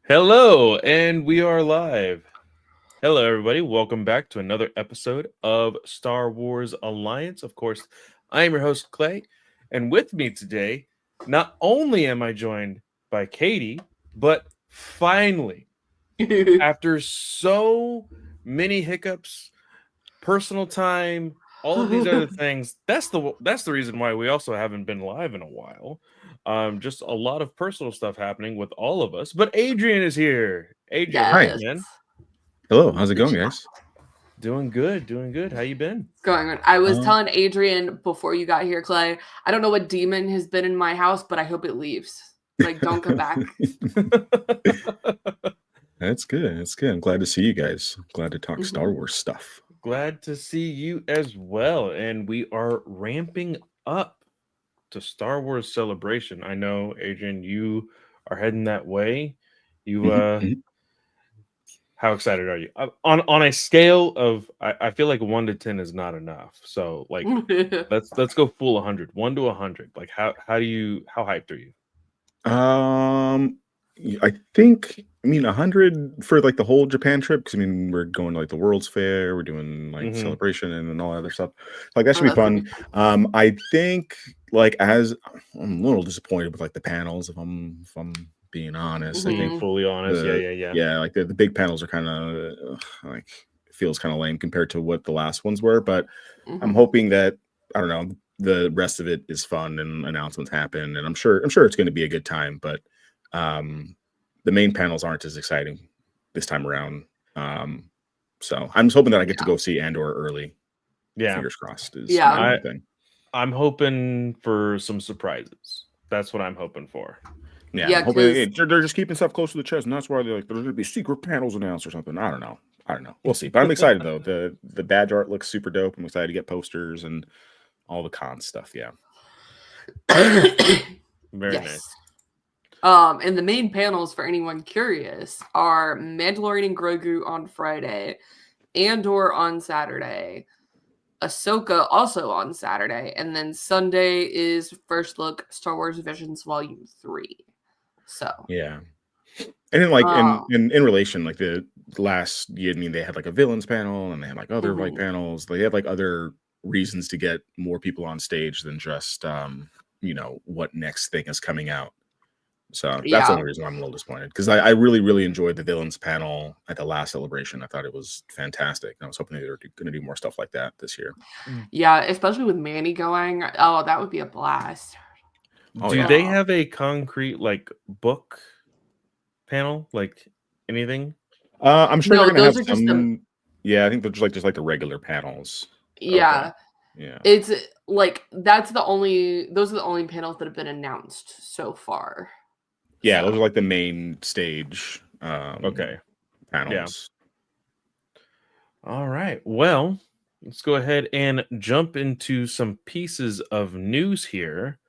Hello, and we are live. Hello, everybody. Welcome back to another episode of Star Wars Alliance. Of course, I am your host, Clay, and with me today, not only am I joined by Katie, but finally, after so many hiccups, personal time, all of these other things, that's the reason why we also haven't been live in a while. Just a lot of personal stuff happening with all of us. But Adrian is here. Adrian, Hi. what's up, man? Hello. How's it going, guys? Doing good, doing good. How you been? Going on. I was Um, telling Adrian before you got here, Clay, I don't know what demon has been in my house, but I hope it leaves. Like, don't come back. That's good. That's good. I'm glad to see you guys. Glad to talk Star Wars stuff. Glad to see you as well. And we are ramping up to Star Wars Celebration. I know, Adrian, you are heading that way. You Mhm. how excited are you? On a scale of I feel like 1 to 10 is not enough. So like let's go full 100. 1 to 100. Like how hyped are you? I think 100 for like the whole Japan trip because we're going to like the World's Fair, we're doing like Mhm. celebration and all that other stuff. Like that should Oh, be that's gonna fun. be fun. I think like as I'm a little disappointed with like the panels if I'm being honest. I Being think Mhm. fully honest. the Yeah. yeah like the big panels are kind of like it feels kind of lame compared to what the last ones were, but I'm Mhm. hoping that I don't know the rest of it is fun and announcements happen, and I'm sure it's going to be a good time. But um, the main panels aren't as exciting this time around. So I'm just hoping that I get to Yeah. go see Andor early. Yeah. Fingers crossed is my Yeah. main I thing. I'm hoping for some surprises. That's what I'm hoping for. Yeah, I'm Yeah, hoping because they're just keeping stuff close to the chest, and that's why they're like there's gonna be secret panels announced or something. I don't know. I don't know. We'll see. But I'm excited though. The badge art looks super dope. I'm excited to get posters and all the con stuff. Yeah. Very nice. yes. And the main panels for anyone curious are Mandalorian and Grogu on Friday, Andor on Saturday, Ahsoka also on Saturday, and then Sunday is first look Star Wars Visions Volume 3. So, Yeah. And then like in um, in in relation, like the last year, they had like a villains panel and they had like other like mhm. panels. They had like other reasons to get more people on stage than just what next thing is coming out. So that's the Yeah. only reason I'm a little disappointed because I really, really enjoyed the villains panel at the last celebration. I thought it was fantastic. And I was hoping they were going to do more stuff like that this year. Yeah, especially with Manny going. Oh, that would be a blast. Oh Do yeah. they Uh, have a concrete like book panel? Like anything? I'm sure they're no, gonna have those are just the some. Yeah, I think they're just like the regular panels. Okay. yeah. Yeah. It's like those are the only panels that have been announced so far. Yeah, those are So like the main stage Okay. Yeah. panels. All right. Well, let's go ahead and jump into some pieces of news here.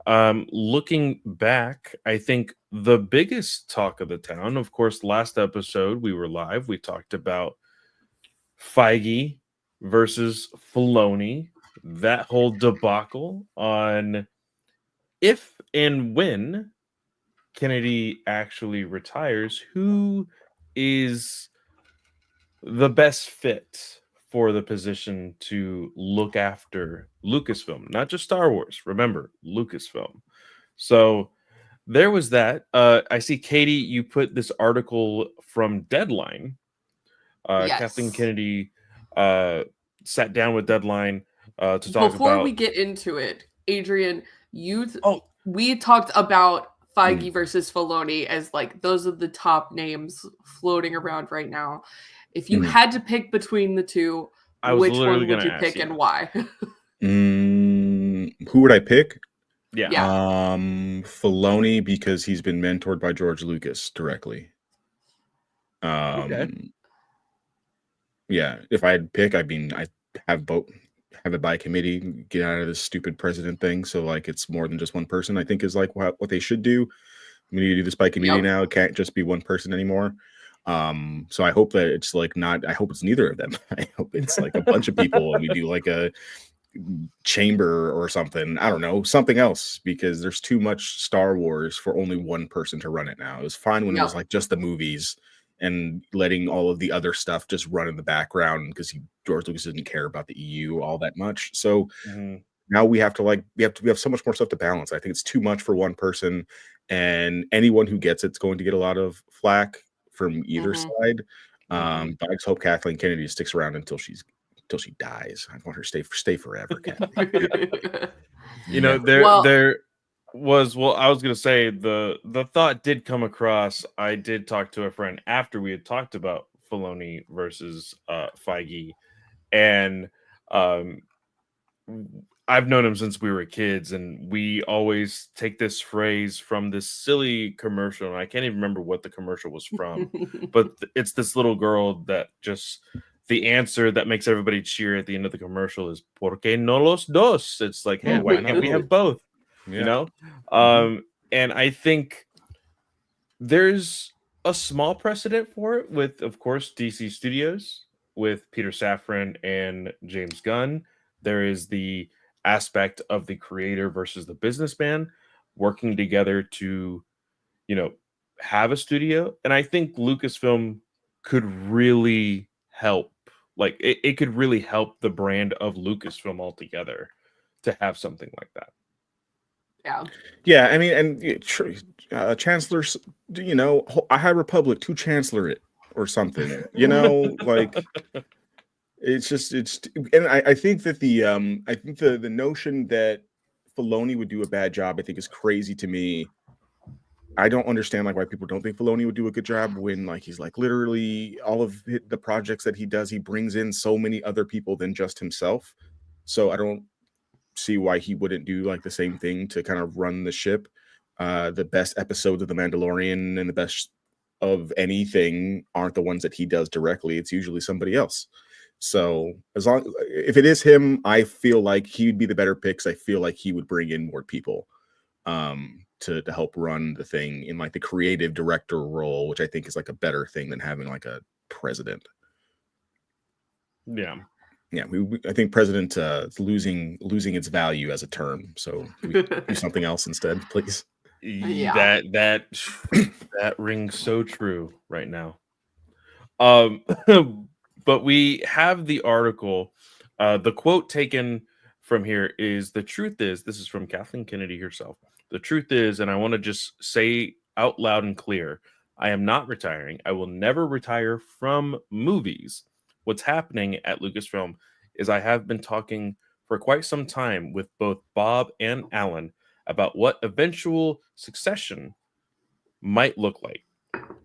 Looking back, I think the biggest talk of the town, of course, last episode we were live, we talked about Feige versus Filoni, that whole debacle on if and when Kennedy actually retires, who is the best fit for the position to look after Lucasfilm, not just Star Wars. Remember, Lucasfilm. So there was that. I see, Katie, you put this article from Deadline. Kathleen yes. Kennedy sat down with Deadline to talk Before we about. get into it, Adrian, Oh, we talked about Mm. Feige versus Filoni as like those are the top names floating around right now. If you Mhm. had to pick between the two, I was which literally one going would to you ask pick you. and why? Who would I pick? Yeah. Yeah. Filoni because he's been mentored by George Lucas directly. Okay. Um, yeah, if I had to pick, I'd have both have it by committee, get out of this stupid president thing. So like it's more than just one person, I think is like what they should do. We need to do this by committee Yep. now. It can't just be one person anymore. So I hope that it's like not I hope it's neither of them. I hope it's like a bunch of people and we do like chamber or something. I don't know, something else, because there's too much Star Wars for only one person to run it now. It was fine when it was like just the movies and letting all of the other stuff just run in the background, because George Lucas didn't care about the EU all that much. So now we have so much more stuff to balance. I think it's too much for one person, and anyone who gets it's going to get a lot of flack from either side. But I just hope Kathleen Kennedy sticks around until she dies. I want her to stay forever. You know, there was, well, I was gonna say the thought did come across. I did talk to a friend after we had talked about Filoni versus Feige, and I've known him since we were kids, and we always take this phrase from this silly commercial, and I can't even remember what the commercial was from, but it's this little girl that just, the answer that makes everybody cheer at the end of the commercial is "Por qué no los dos?" It's like, hey, why can't we have both? Yeah. You know? And I think there's a small precedent for it with, of course, DC Studios, with Peter Safran and James Gunn. There is the aspect of the creator versus the businessman working together to, you know, have a studio. And I think Lucasfilm could really help. Like, it could really help the brand of Lucasfilm altogether to have something like that. Yeah. I mean, and chancellors, you know, a High Republic to chancellor it or something, you know, like it's and I think that the notion that Filoni would do a bad job, I think, is crazy to me. I don't understand like why people don't think Filoni would do a good job, when like he's like literally all of the projects that he does, he brings in so many other people than just himself. So I don't see why he wouldn't do like the same thing to kind of run the ship. The best episodes of The Mandalorian and the best of anything aren't the ones that he does directly. It's usually somebody else. So if it is him, I feel like he'd be the better pick, because I feel like he would bring in more people to help run the thing in like the creative director role, which I think is like a better thing than having like a president. Yeah. I think president is losing its value as a term. So we do something else instead, please. Yeah. That rings so true right now. But we have the article. The quote taken from here is, "The truth is," this is from Kathleen Kennedy herself. "The truth is, and I want to just say out loud and clear, I am not retiring. I will never retire from movies. What's happening at Lucasfilm is I have been talking for quite some time with both Bob and Alan about what eventual succession might look like.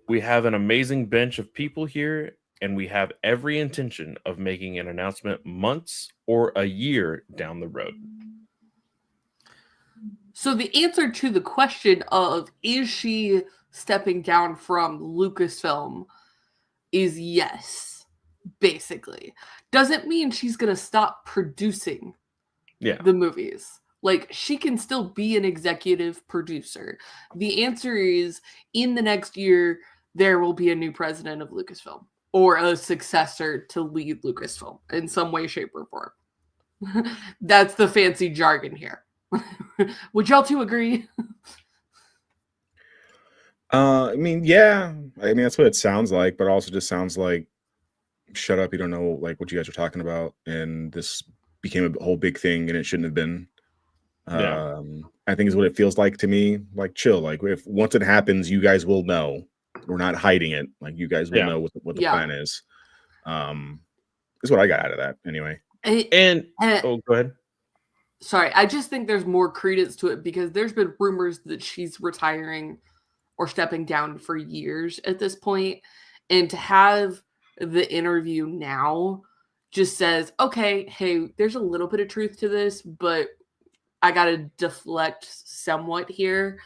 We have an amazing bench of people here, and we have every intention of making an announcement months or a year down the road." So the answer to the question of, is she stepping down from Lucasfilm, is yes, basically. Doesn't mean she's going to stop producing the movies. Like, she can still be an executive producer. The answer is, in the next year, there will be a new president of Lucasfilm, or a successor to lead Lucasfilm in some way, shape, or form. That's the fancy jargon here. Would y'all two agree? I mean, yeah. I mean, that's what it sounds like, but also just sounds like, shut up, you don't know like what you guys are talking about, and this became a whole big thing and it shouldn't have been. I think is what it feels like to me. Like, chill. Like, if once it happens, you guys will know. We're not hiding it. Like, you guys will know what the plan is. Is what I got out of that anyway. Oh, go ahead. Sorry, I just think there's more credence to it, because there's been rumors that she's retiring or stepping down for years at this point. And to have the interview now just says, okay, hey, there's a little bit of truth to this, but I got to deflect somewhat here.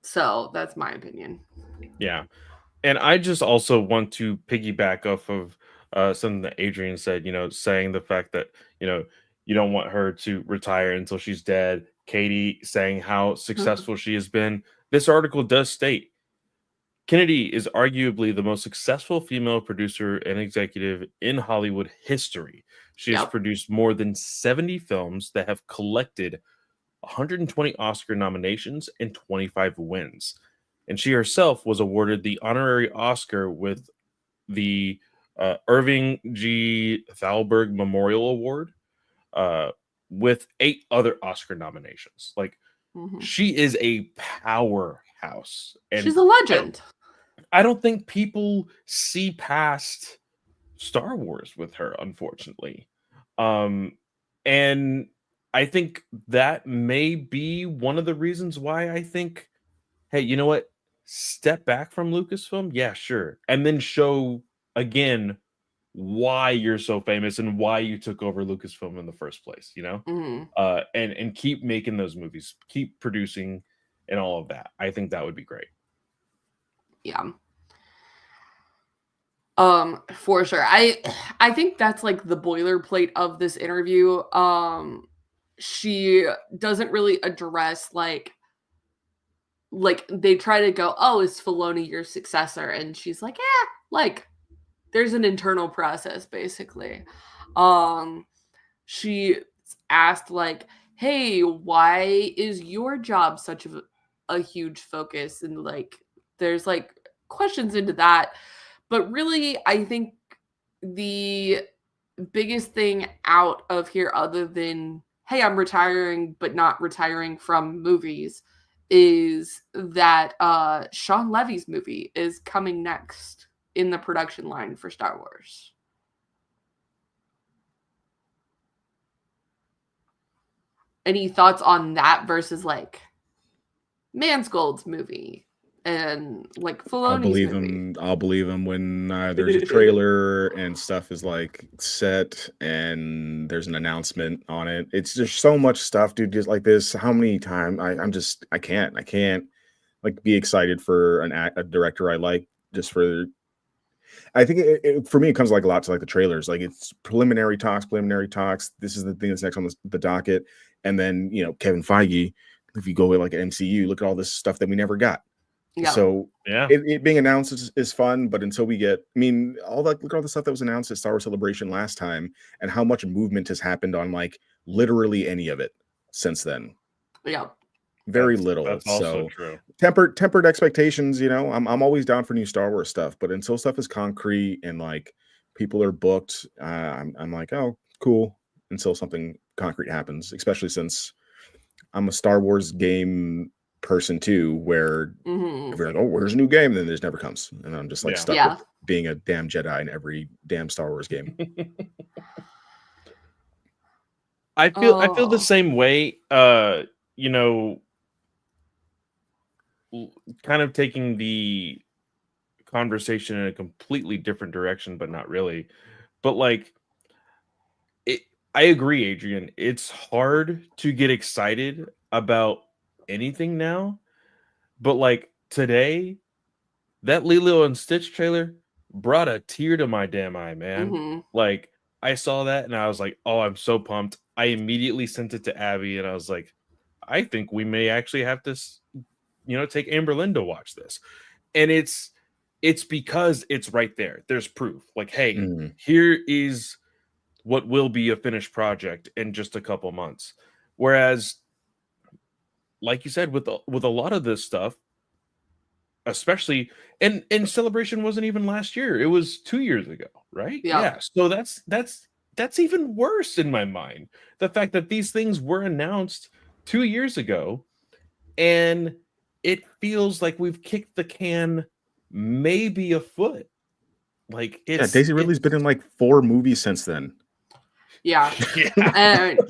So that's my opinion. Yeah. And I just also want to piggyback off of something that Adrian said, you know, saying the fact that, you know, you don't want her to retire until she's dead. Katie saying how successful she has been. This article does state Kennedy is arguably the most successful female producer and executive in Hollywood history. She has Yep. produced more than 70 films that have collected 120 Oscar nominations and 25 wins. And she herself was awarded the honorary Oscar with the Irving G. Thalberg Memorial Award, uh, with 8 other Oscar nominations. Like, Mhm. she is a powerhouse. And She's a legend. I don't think people see past Star Wars with her, unfortunately. And I think that may be one of the reasons why I think, hey, you know what? Step back from Lucasfilm. Yeah, sure. And then show again why you're so famous and why you took over Lucasfilm in the first place, you know? Mhm. And keep making those movies, keep producing and all of that. I think that would be great. Yeah. For sure. I think that's like the boilerplate of this interview. She doesn't really address like they try to go, oh, is Filoni your successor? And she's like, yeah, like there's an internal process basically. She asked like, hey, why is your job such a huge focus? And like there's like questions into that. But really, I think the biggest thing out of here, other than, hey, I'm retiring, but not retiring from movies, is that Sean Levy's movie is coming next in the production line for Star Wars. Any thoughts on that versus like Mansgold's movie and like Filoni's movie? I'll believe him when there's a trailer and stuff is like set and there's an announcement on it. It's just so much stuff, dude. Just like this, how many times I can't like be excited for a director I like just for. I think for me, it comes like a lot to like the trailers. Like it's preliminary talks. This is the thing that's next on the docket. And then, Kevin Feige, if you go with like an MCU, look at all this stuff that we never got. Yeah. So Yeah. it being announced is fun. But until we get, look at all the stuff that was announced at Star Wars Celebration last time and how much movement has happened on like literally any of it since then. Yeah. Very little. That's also true. Tempered expectations, I'm always down for new Star Wars stuff, but until stuff is concrete and like people are booked, I'm like, oh, cool. Until something concrete happens, especially since I'm a Star Wars game person too, where if you're like, oh, where's a new game? Then there's never comes. And I'm just like stuck with being a damn Jedi in every damn Star Wars game. I feel the same way. Kind of taking the conversation in a completely different direction, but not really. But like, I agree, Adrian. It's hard to get excited about anything now. But like today, that Lilo and Stitch trailer brought a tear to my damn eye, man. Like, I saw that and I was like, oh, I'm so pumped. I immediately sent it to Abby and I was like, I think we may actually have to take Amberlyn to watch this. And it's because it's right there. There's proof. Like, hey, here is what will be a finished project in just a couple months. Whereas, like you said, with a lot of this stuff, especially and Celebration wasn't even last year. It was 2 years ago, right? Yeah. So that's even worse in my mind. The fact that these things were announced 2 years ago and it feels like we've kicked the can maybe a foot. Like Daisy Ridley's been in like 4 movies since then. Yeah. And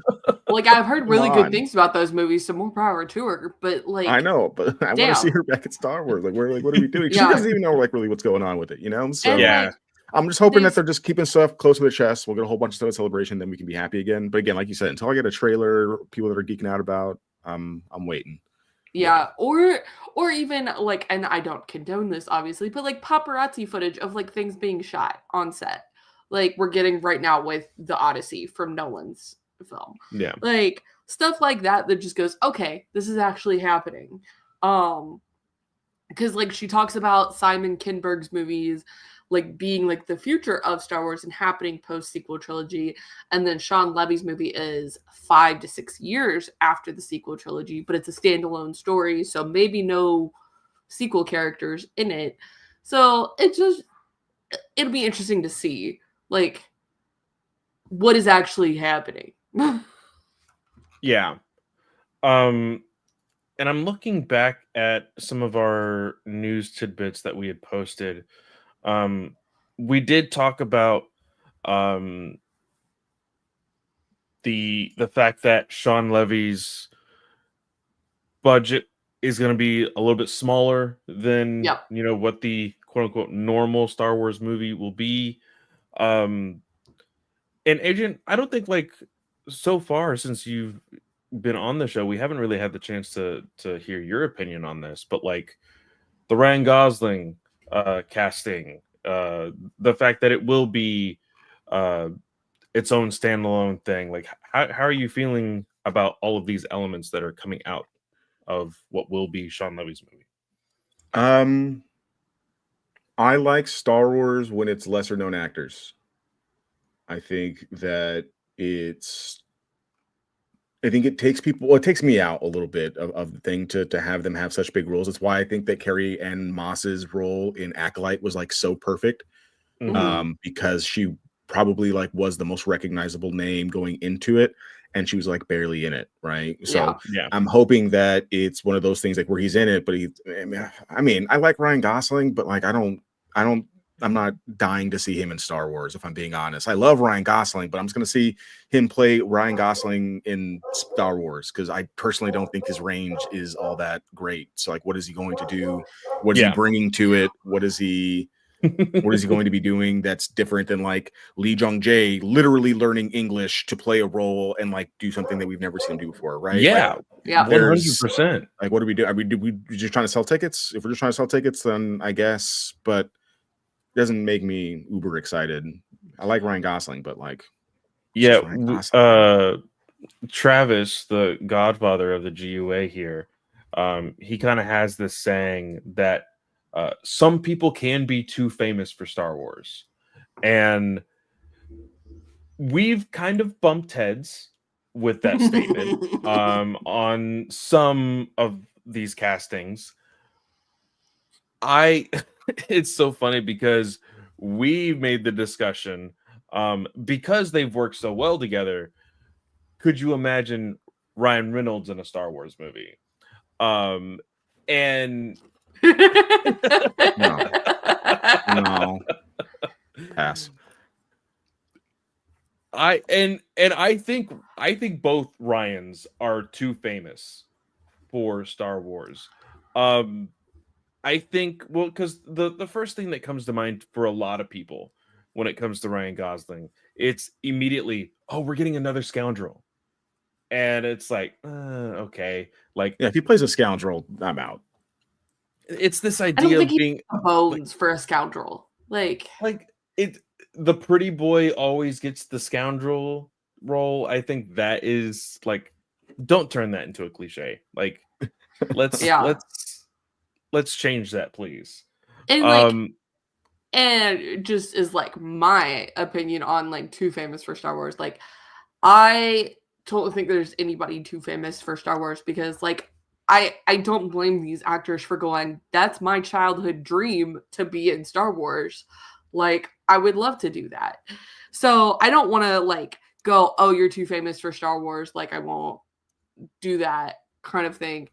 like I've heard really good things about those movies, so more power to her. But like I know, but I want to see her back at Star Wars. Like, what are we doing? She doesn't even know like really what's going on with it, So like, I'm just hoping that they're just keeping stuff close to the chest. We'll get a whole bunch of stuff at Celebration, then we can be happy again. But again, like you said, until I get a trailer, people that are geeking out about, I'm waiting. Yeah, or even like, and I don't condone this obviously, but like paparazzi footage of like things being shot on set, like we're getting right now with the Odyssey from Nolan's film. Yeah, like stuff like that just goes, okay, this is actually happening. because like she talks about Simon Kinberg's movies like being like the future of Star Wars and happening post sequel trilogy, and then Sean Levy's movie is 5 to 6 years after the sequel trilogy, but it's a standalone story, so maybe no sequel characters in it. So it'll be interesting to see like what is actually happening. Yeah. And I'm looking back at some of our news tidbits that we had posted. We did talk about um, the fact that Sean Levy's budget is going to be a little bit smaller than Yep. what the quote unquote normal Star Wars movie will be. And Agent, I don't think like so far since you've been on the show, we haven't really had the chance to hear your opinion on this, but like the Ryan Gosling casting, the fact that it will be uh, its own standalone thing. Like, how are you feeling about all of these elements that are coming out of what will be Sean Levy's movie? I like Star Wars when it's lesser known actors. I think that it's I think it takes people well, it takes me out a little bit of the thing to have them have such big roles. That's why I think that Carrie Ann Moss's role in Acolyte was like so perfect. Mhm. Because she probably like was the most recognizable name going into it, and she was like barely in it, right? So Yeah. Yeah. I'm hoping that it's one of those things like where he's in it, but I mean, I like Ryan Gosling, but like I don't, I'm not dying to see him in Star Wars. If I'm being honest, I love Ryan Gosling, but I'm just going to see him play Ryan Gosling in Star Wars because I personally don't think his range is all that great. So like, what is he going to do? What is he Yeah. bringing to it? What is he going to be doing that's different than like Lee Jung Jae literally learning English to play a role and like do something that we've never seen him do before, right? Like Yeah. Yeah. there's 100%. like what do we do? Are we just trying to sell tickets? If we're just trying to sell tickets, then I guess, but it doesn't make me uber excited. I like Ryan Gosling, but like it's Yeah. just Ryan Gosling. Travis, the godfather of the GUA here, he kind of has this saying that some people can be too famous for Star Wars. And we've kind of bumped heads with that statement on some of these castings. I it's so funny because we made the discussion because they've worked so well together. Could you imagine Ryan Reynolds in a Star Wars movie? Um and No, no, pass. I think both Ryans are too famous for Star Wars. Um I think well because the first thing that comes to mind for a lot of people when it comes to Ryan Gosling, it's immediately, oh, we're getting another scoundrel. And it's like, okay. Like Yeah, if he plays a scoundrel, I'm out. it's this I don't idea think of he being has like bones for a scoundrel. like it the pretty boy always gets the scoundrel role. I think that is like, don't turn that into a cliche. Like let's Yeah. let's change that, please. And Um and it just is like my opinion on like too famous for Star Wars. Like I don't think there's anybody too famous for Star Wars because like I don't blame these actors for going, that's my childhood dream to be in Star Wars. Like I would love to do that. So I don't want to like go, oh, you're too famous for Star Wars. Like I won't do that kind of thing.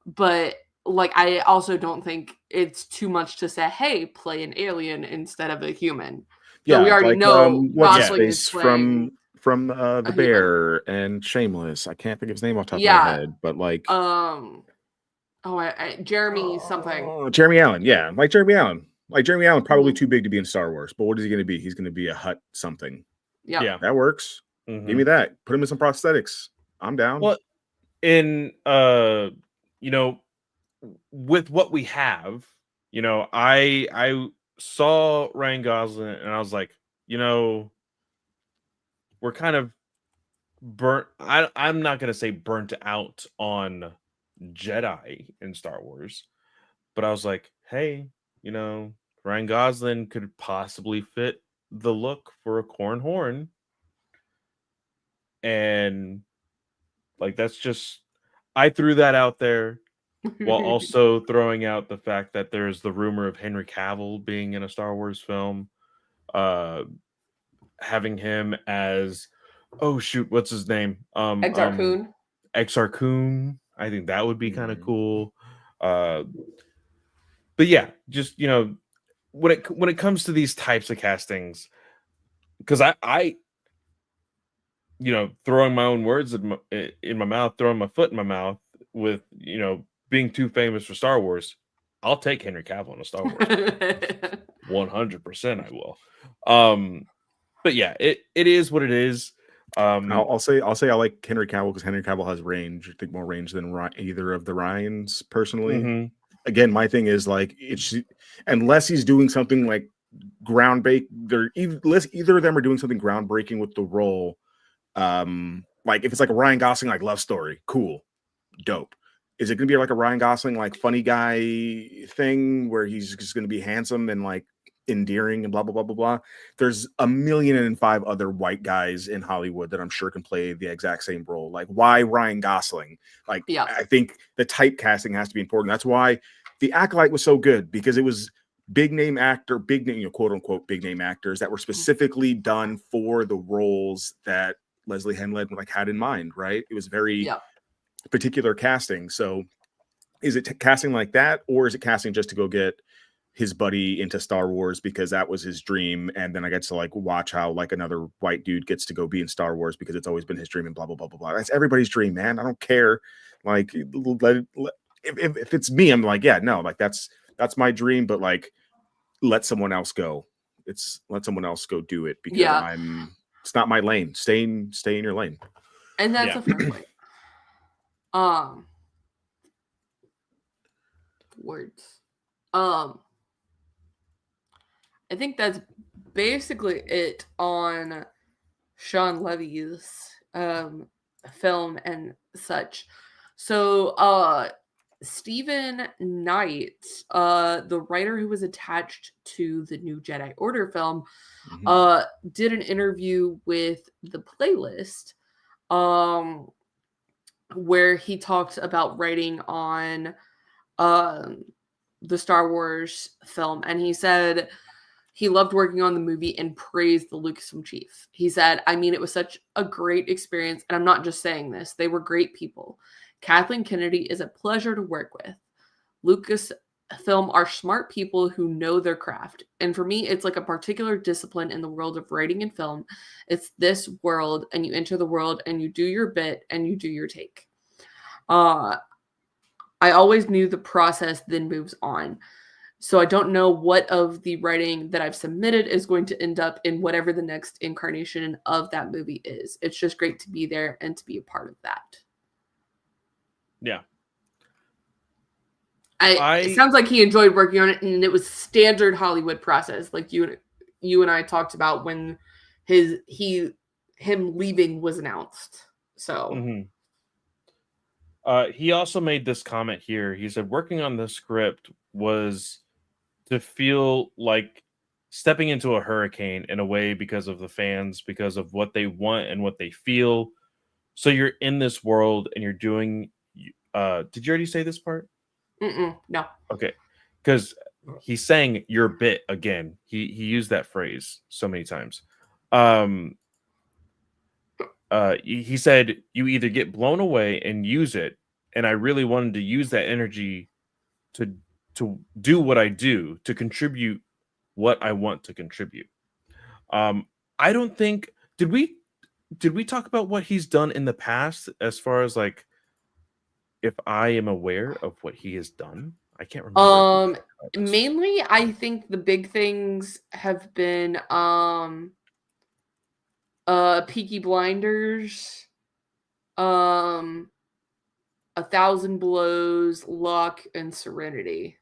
But like I also don't think it's too much to say, hey, play an alien instead of a human. So we Yeah, already like know what's his yeah. Gosling is face playing from a the human. Bear and Shameless. I can't think of his name off the top of my Yeah. head, but like Jeremy something. Jeremy Allen. Yeah, like Jeremy Allen. Like Jeremy Allen, probably Mhm. too big to be in Star Wars. But what is he going to be? He's going to be a Hut something. Yep. Yeah. That works. Give me Mhm. that. Put him in some prosthetics. I'm down. Well, in you know, with what we have, I saw Ryan Gosling and I was like, we're kind of burnt. I'm not gonna say burnt out on Jedi in Star Wars, but I was like, hey, you know, Ryan Gosling could possibly fit the look for a corn horn. And like, that's just, I threw that out there while also throwing out the fact that there's the rumor of Henry Cavill being in a Star Wars film, uh, having him as, oh shoot, what's his name? Exar Kun. Exar Kun. I think that would be kind of Mhm. cool. Uh, but yeah, just you know, when it comes to these types of castings, because I you know, throwing my own words in my mouth, throwing my foot in my mouth with, you know, being too famous for Star Wars, I'll take Henry Cavill in a Star Wars movie. 100% I will. But yeah, it is what it is. I'll say I like Henry Cavill because Henry Cavill has range. I think more range than either of the Ryans personally. Mhm. Again, my thing is like it's unless he's doing something like either of them are doing something groundbreaking with the role. Like if it's like a Ryan Gosling like love story, cool, dope. Is it gonna be like a Ryan Gosling like funny guy thing where he's just gonna be handsome and like endearing and blah blah blah blah blah? There's a million and five other white guys in Hollywood that I'm sure can play the exact same role. Like why Ryan Gosling? Like Yeah. I think the typecasting has to be important. That's why The Acolyte was so good because it was big name actor, big name, you know, quote unquote big name actors that were specifically done for the roles that Leslie Henled like had in mind, right? It was very Yeah. particular casting. So is it casting like that, or is it casting just to go get his buddy into Star Wars because that was his dream, and then I get to like watch how like another white dude gets to go be in Star Wars because it's always been his dream and blah blah blah blah blah. That's everybody's dream, man. I don't care. Like if it's me, I'm like, yeah, no, like that's my dream, but like let someone else go. Let someone else go do it because Yeah. it's not my lane. Stay in your lane. And that's Yeah. a fair point. Words. I think that's basically it on Sean Levy's film and such. So Stephen Knight, the writer who was attached to the new Jedi Order film, did an interview with the Playlist, where he talked about writing on the Star Wars film, and he said he loved working on the movie and praised the Lucasfilm chief. He said, I mean, it was such a great experience, and I'm not just saying this. They were great people. Kathleen Kennedy is a pleasure to work with. Lucasfilm are smart people who know their craft. And for me, it's like a particular discipline in the world of writing and film. It's this world, and you enter the world, and you do your bit, and you do your take. I always knew the process then moves on. So I don't know what of the writing that I've submitted is going to end up in whatever the next incarnation of that movie is. It's just great to be there and to be a part of that. Yeah. It sounds like he enjoyed working on it, and it was standard Hollywood process, like you and I talked about when him leaving was announced. So. Mm-hmm. He also made this comment here. He said working on the script was to feel like stepping into a hurricane in a way because of the fans, because of what they want and what they feel. So you're in this world and you're doing. Did you already say this part? No. Okay, because he's saying your bit again. He used that phrase so many times. He said you either get blown away and use it, and I really wanted to use that energy to do what I do, to contribute what I want to contribute. I don't think did we talk about what he's done in the past as far as like if I am aware of what he has done? I can't remember. Mainly I think the big things have been Peaky Blinders, 1,000 Blows, Luck, and Serenity.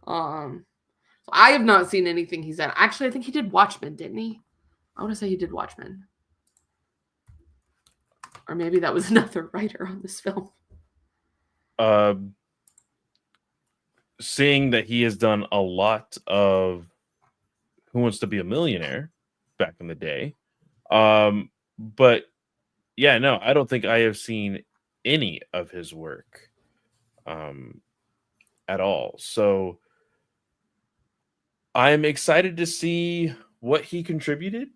I have not seen anything he's done. Actually, I think he did Watchmen, didn't he? I want to say he did Watchmen. Or maybe that was another writer on this film. seeing that he has done a lot of Who Wants to Be a Millionaire back in the day. But yeah, no, I don't think I have seen any of his work at all. So I'm excited to see what he contributed.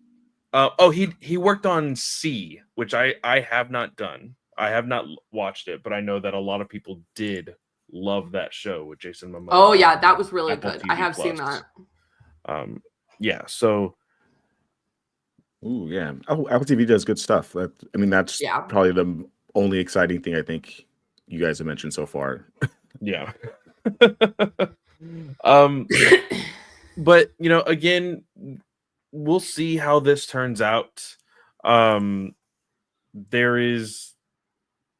He worked on C, which I have not done. I have not watched it, but I know that a lot of people did love that show with Jason Momoa Oh yeah, on that was really Apple good. I TV have seen Plus. that. Yeah, so Ooh, yeah. Oh, Apple TV does good stuff. I mean, that's Yeah. probably the only exciting thing I think you guys have mentioned so far. yeah. But again, we'll see how this turns out. There is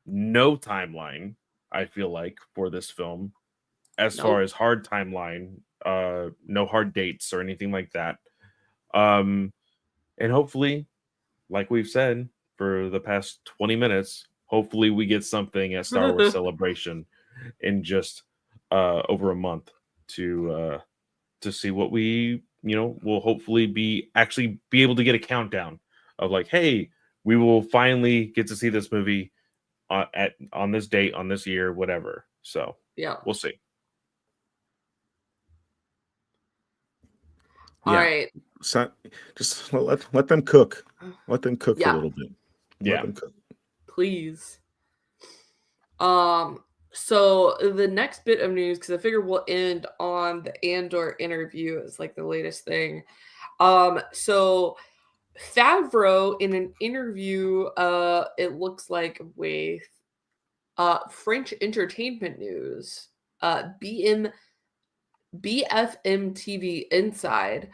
no timeline, I feel like, for this film as far Nope. as hard timeline, no hard dates or anything like that. And hopefully, like we've said for the past 20 minutes, hopefully we get something at Star Wars Celebration in just over a month to see what we will hopefully be able to get a countdown of like, hey, we will finally get to see this movie on this date, on this year, whatever. So Yeah. we'll see. All Yeah. right. So just let them cook. Let them cook for a Yeah. little bit. Yeah. Let them cook. Please. So the next bit of news, because I figure we'll end on the Andor interview as like the latest thing. So Favreau in an interview, it looks like with French Entertainment News, BFM TV Inside,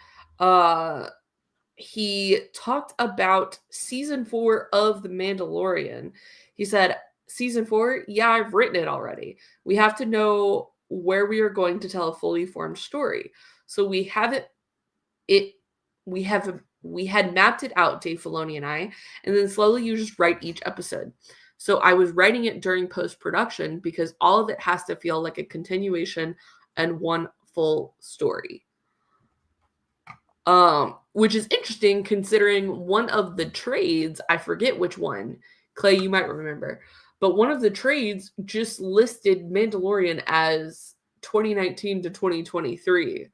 he talked about season 4 of The Mandalorian. He said, season 4, yeah, I've written it already. We have to know where we are going to tell a fully formed story. So we had mapped it out, Dave Filoni and I, and then slowly you just write each episode. So I was writing it during post-production because all of it has to feel like a continuation and one full story. Which is interesting considering one of the trades, I forget which one, Clay, you might remember, but one of the trades just listed Mandalorian as 2019 to 2023.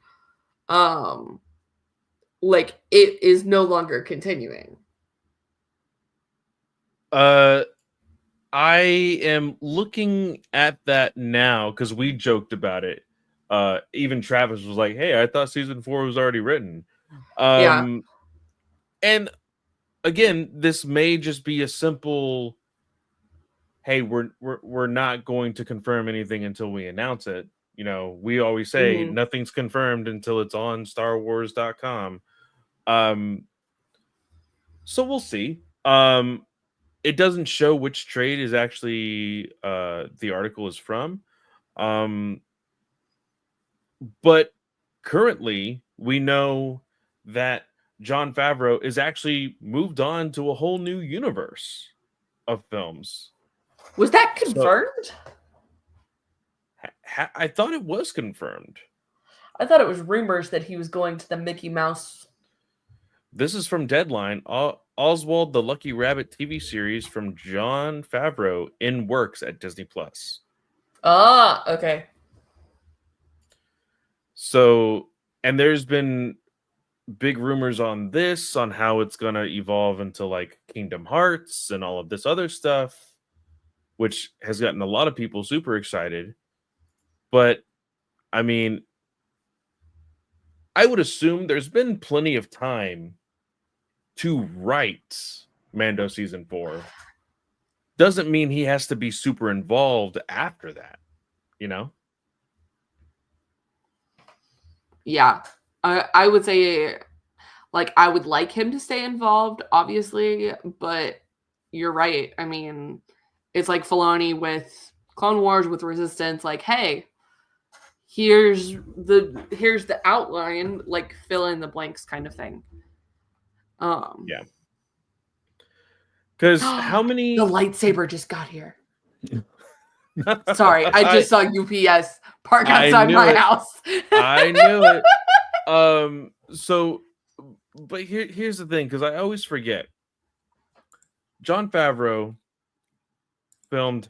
Like it is no longer continuing. I am looking at that now because we joked about it. Even Travis was like, "Hey, I thought season 4 was already written." Yeah. And again, this may just be a simple, "Hey, we're not going to confirm anything until we announce it." We always say nothing's confirmed until it's on StarWars.com. So we'll see. It doesn't show which trade is actually the article is from. But currently we know that Jon Favreau is actually moved on to a whole new universe of films. Was that confirmed? I thought it was confirmed. I thought it was rumors that he was going to the Mickey Mouse. This is from Deadline. Oswald the Lucky Rabbit TV series from Jon Favreau in works at Disney Plus. Ah, okay. So, and there's been big rumors on how it's going to evolve into like Kingdom Hearts and all of this other stuff, which has gotten a lot of people super excited. But I mean, I would assume there's been plenty of time to write Mando season 4. Doesn't mean he has to be super involved after that, Yeah. I would say, like, I would like him to stay involved, obviously, but you're right. I mean, it's like Filoni with Clone Wars, with Resistance, like, hey, here's the outline, like fill in the blanks kind of thing. Yeah. Because how many the lightsaber just got here. Sorry, I just saw UPS park outside my house. I knew it. So, but here's the thing, because I always forget. Jon Favreau filmed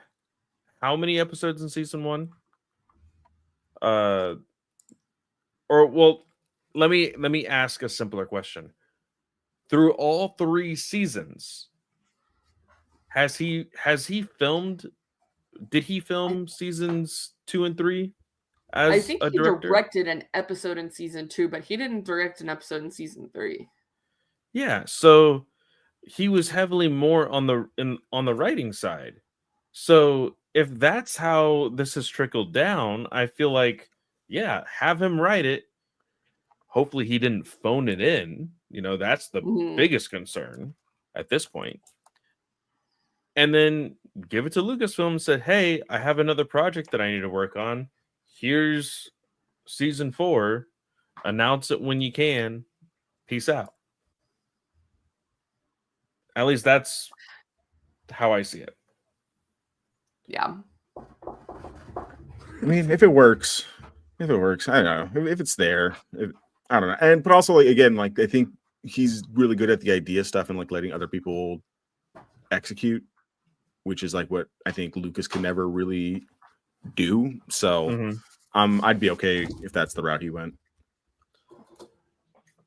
how many episodes in season 1? Or well, let me ask a simpler question. Through all 3 seasons, has he filmed? Did he film seasons 2 and 3 I as think a he director? directed an episode in season 2, but he didn't direct an episode in season 3. Yeah, so he was heavily more on the writing side. So if that's how this has trickled down, I feel like, yeah, have him write it. Hopefully he didn't phone it in. That's the biggest concern at this point. And then give it to Lucasfilm and said, hey, I have another project that I need to work on. Here's season 4. Announce it when you can. Peace out. At least that's how I see it. Yeah. I mean, if it works, I don't know. If it's there, I don't know. But also, like, again, like, I think he's really good at the idea stuff and like letting other people execute, which is like what I think Lucas can never really do. So, I'd be okay if that's the route he went.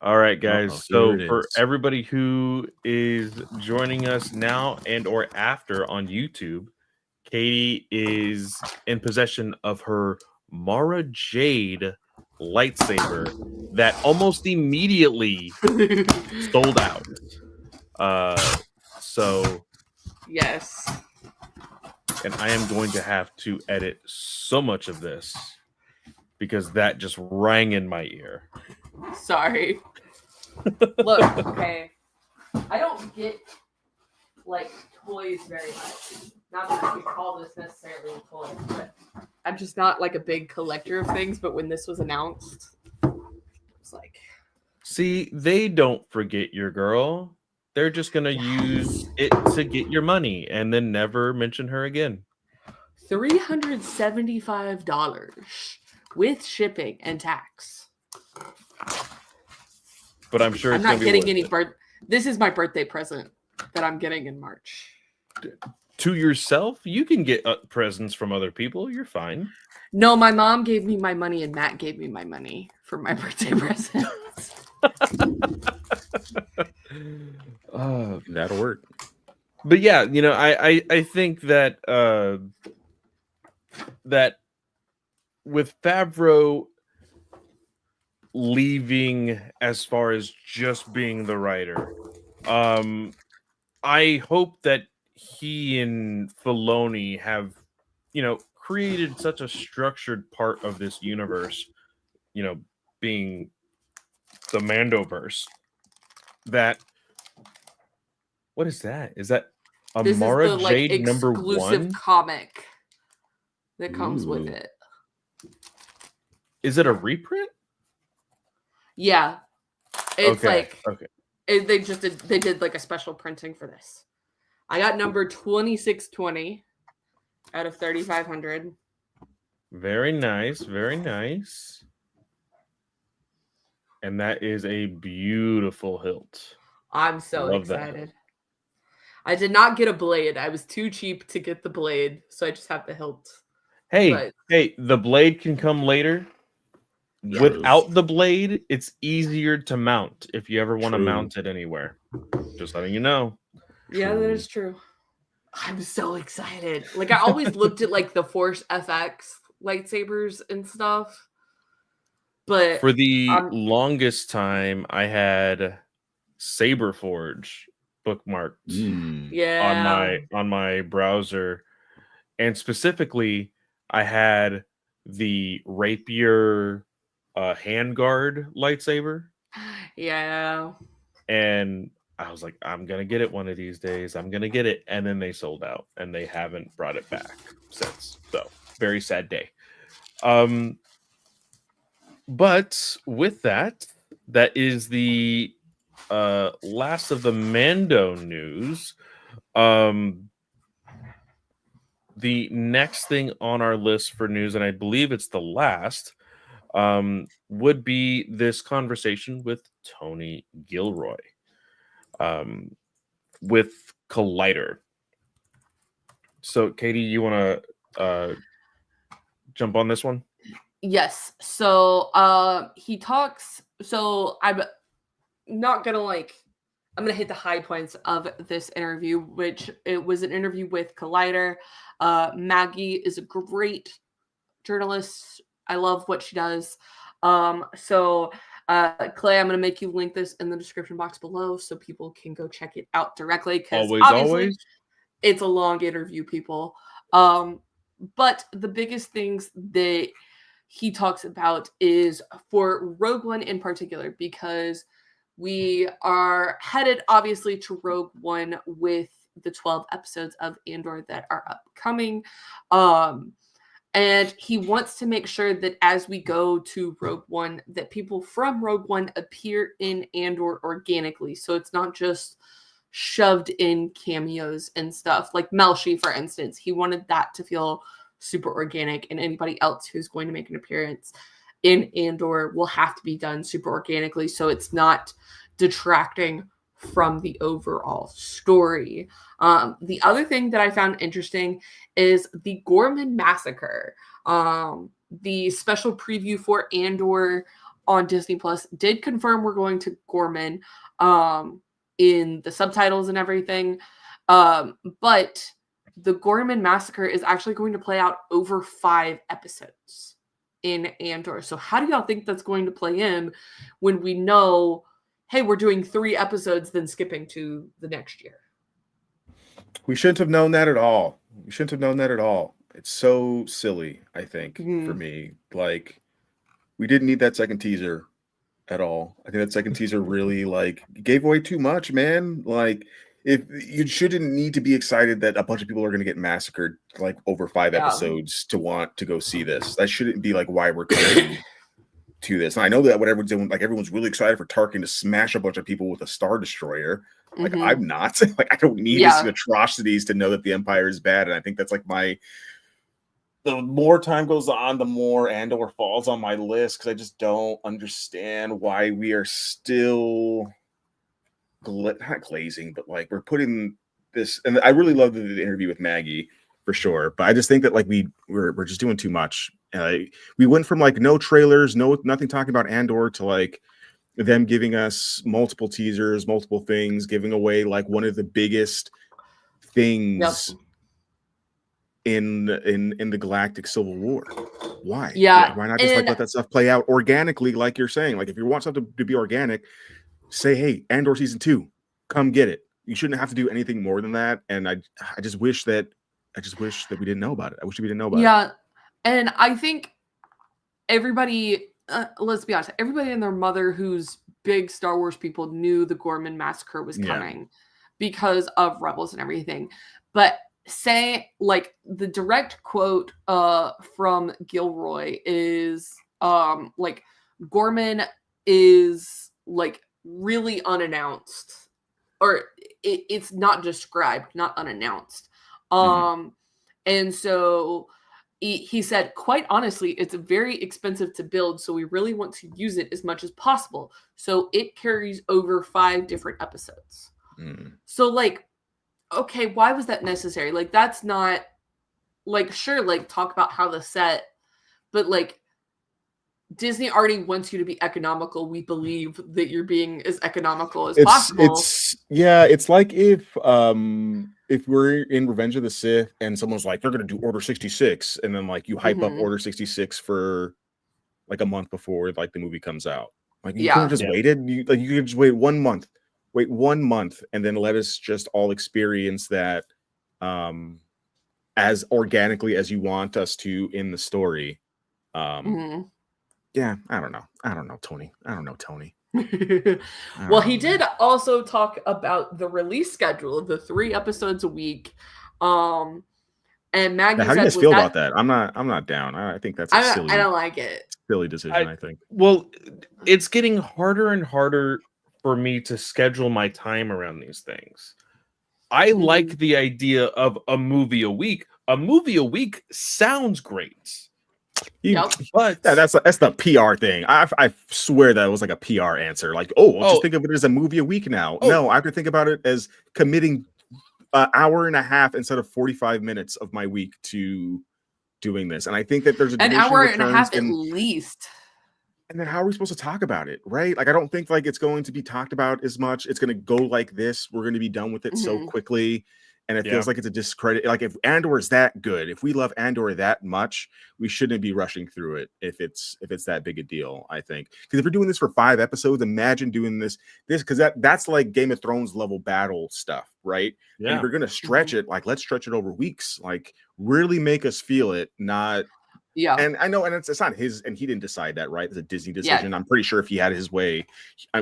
All right, guys. So for is. everybody who is joining us now and or after on YouTube, Katie is in possession of her Mara Jade lightsaber that almost immediately sold out. So yes. And I am going to have to edit so much of this because that just rang in my ear. Sorry. Look, okay. I don't get like toys very much. Not that I could call this necessarily a toy, but I'm just not like a big collector of things. But when this was announced, it's like, see, they don't forget your girl. They're just gonna use it to get your money and then never mention her again. $375 with shipping and tax. But I'm sure I'm not getting any This is my birthday present that I'm getting in March. To yourself? You can get presents from other people. You're fine. No, my mom gave me my money and Matt gave me my money for my birthday presents. That'll work. But yeah, I think that that with Favreau leaving as far as just being the writer, I hope that he and Filoni have, created such a structured part of this universe, being the Mandoverse, that what is that? Is that a this Mara is the, Jade like, number exclusive 1 comic that comes with it? Is it a reprint? Yeah, it's okay. They did like a special printing for this. I got number 2620 out of 3,500. Very nice, very nice. And that is a beautiful hilt. I'm so excited. I did not get a blade. I was too cheap to get the blade, so I just have the hilt. Hey, the blade can come later. Yes. Without the blade, it's easier to mount if you ever want to mount it anywhere. Just letting you know. Yeah, that is true. I'm so excited. Like, I always looked at like the Force FX lightsabers and stuff. But for the longest time, I had Saberforge bookmarked on my browser, and specifically, I had the Rapier handguard lightsaber. Yeah, and I was like, I'm gonna get it one of these days. I'm gonna get it, and then they sold out, and they haven't brought it back since. So very sad day. But with that is the last of the Mando news. the next thing on our list for news, and I believe it's the last, would be this conversation with Tony Gilroy, with Collider. So, Katie, you want to jump on this one? Yes. So he talks. So I'm not gonna I'm gonna hit the high points of this interview, which it was an interview with Collider. Maggie is a great journalist. I love what she does. So Clay, I'm gonna make you link this in the description box below so people can go check it out directly. Because obviously it's a long interview, people. But the biggest things that he talks about is for Rogue One in particular, because we are headed obviously to Rogue One with the 12 episodes of Andor that are upcoming. And he wants to make sure that as we go to Rogue One, that people from Rogue One appear in Andor organically. So it's not just shoved in cameos and stuff. Like Melshi, for instance, he wanted that to feel super organic, and anybody else who's going to make an appearance in Andor will have to be done super organically, so it's not detracting from the overall story. The other thing that I found interesting is the Gorman Massacre. The special preview for Andor on Disney Plus did confirm we're going to Gorman in the subtitles and everything, but the Gorman Massacre is actually going to play out over 5 episodes in Andor. So how do y'all think that's going to play in when we know, hey, we're doing 3 episodes, then skipping to the next year? We shouldn't have known that at all. We shouldn't have known that at all. It's so silly, I think, for me. Like, we didn't need that second teaser at all. I think that second teaser really, gave away too much, man. Like, if you shouldn't need to be excited that a bunch of people are going to get massacred over 5 episodes to want to go see this. That shouldn't be why we're coming to this. And I know that what everyone's doing, everyone's really excited for Tarkin to smash a bunch of people with a Star Destroyer. I'm not. I don't need to see atrocities to know that the Empire is bad. And I think that's the more time goes on, the more Andor falls on my list, because I just don't understand why we are still not glazing, but we're putting this. And I really love the interview with Maggie for sure, but I just think that we're just doing too much. We went from no trailers, nothing talking about Andor to them giving us multiple teasers, multiple things, giving away one of the biggest things in the Galactic Civil War. Why? Why not just let that stuff play out organically, like you're saying? If you want something to be organic, say, hey, Andor season 2, come get it. You shouldn't have to do anything more than that. And I just wish that we didn't know about it. I wish we didn't know about it. Yeah. And I think everybody, let's be honest, everybody and their mother who's big Star Wars people knew the Gorman Massacre was coming because of Rebels and everything. But say, the direct quote from Gilroy is Gorman is really unannounced, or it's not described, not unannounced. And so he said, quite honestly, it's very expensive to build, so we really want to use it as much as possible. So it carries over 5 different episodes. So okay, why was that necessary? That's not sure, talk about how the set, but Disney already wants you to be economical. We believe that you're being as economical as possible. It's like if we're in Revenge of the Sith and someone's like, they're going to do Order 66, and then you hype up Order 66 for a month before the movie comes out. You could have just waited. You could just wait 1 month. Wait 1 month and then let us just all experience that as organically as you want us to in the story. Yeah, I don't know, Tony. Well, he did also talk about the release schedule of the 3 episodes a week. And Maggie, how do you guys feel about that? I'm not down. I think that's silly. I don't like it. Silly decision, I think. Well, it's getting harder and harder for me to schedule my time around these things. I like the idea of a movie a week, a movie a week sounds great, Yep. but that's the PR thing. I swear that was like a PR answer. Like, oh, well, just think of it as a movie a week now. No, I have to think about it as committing an hour and a half instead of 45 minutes of my week to doing this. And I think that there's a An diminishing hour and a returns half at least. and then how are we supposed to talk about it, right? Like, I don't think like it's going to be talked about as much. It's going to go like this. We're going to be done with it so quickly. And it feels like it's a discredit. Like, if Andor is that good, if we love Andor that much, we shouldn't be rushing through it if it's that big a deal, I think. Because if we're doing this for 5 episodes, imagine doing this because that's like Game of Thrones level battle stuff, right? And if we're going to stretch it, like, let's stretch it over weeks. Like, really make us feel it, not. Yeah. And I know, and it's not his, and he didn't decide that, right? It's a Disney decision. I'm pretty sure if he had his way,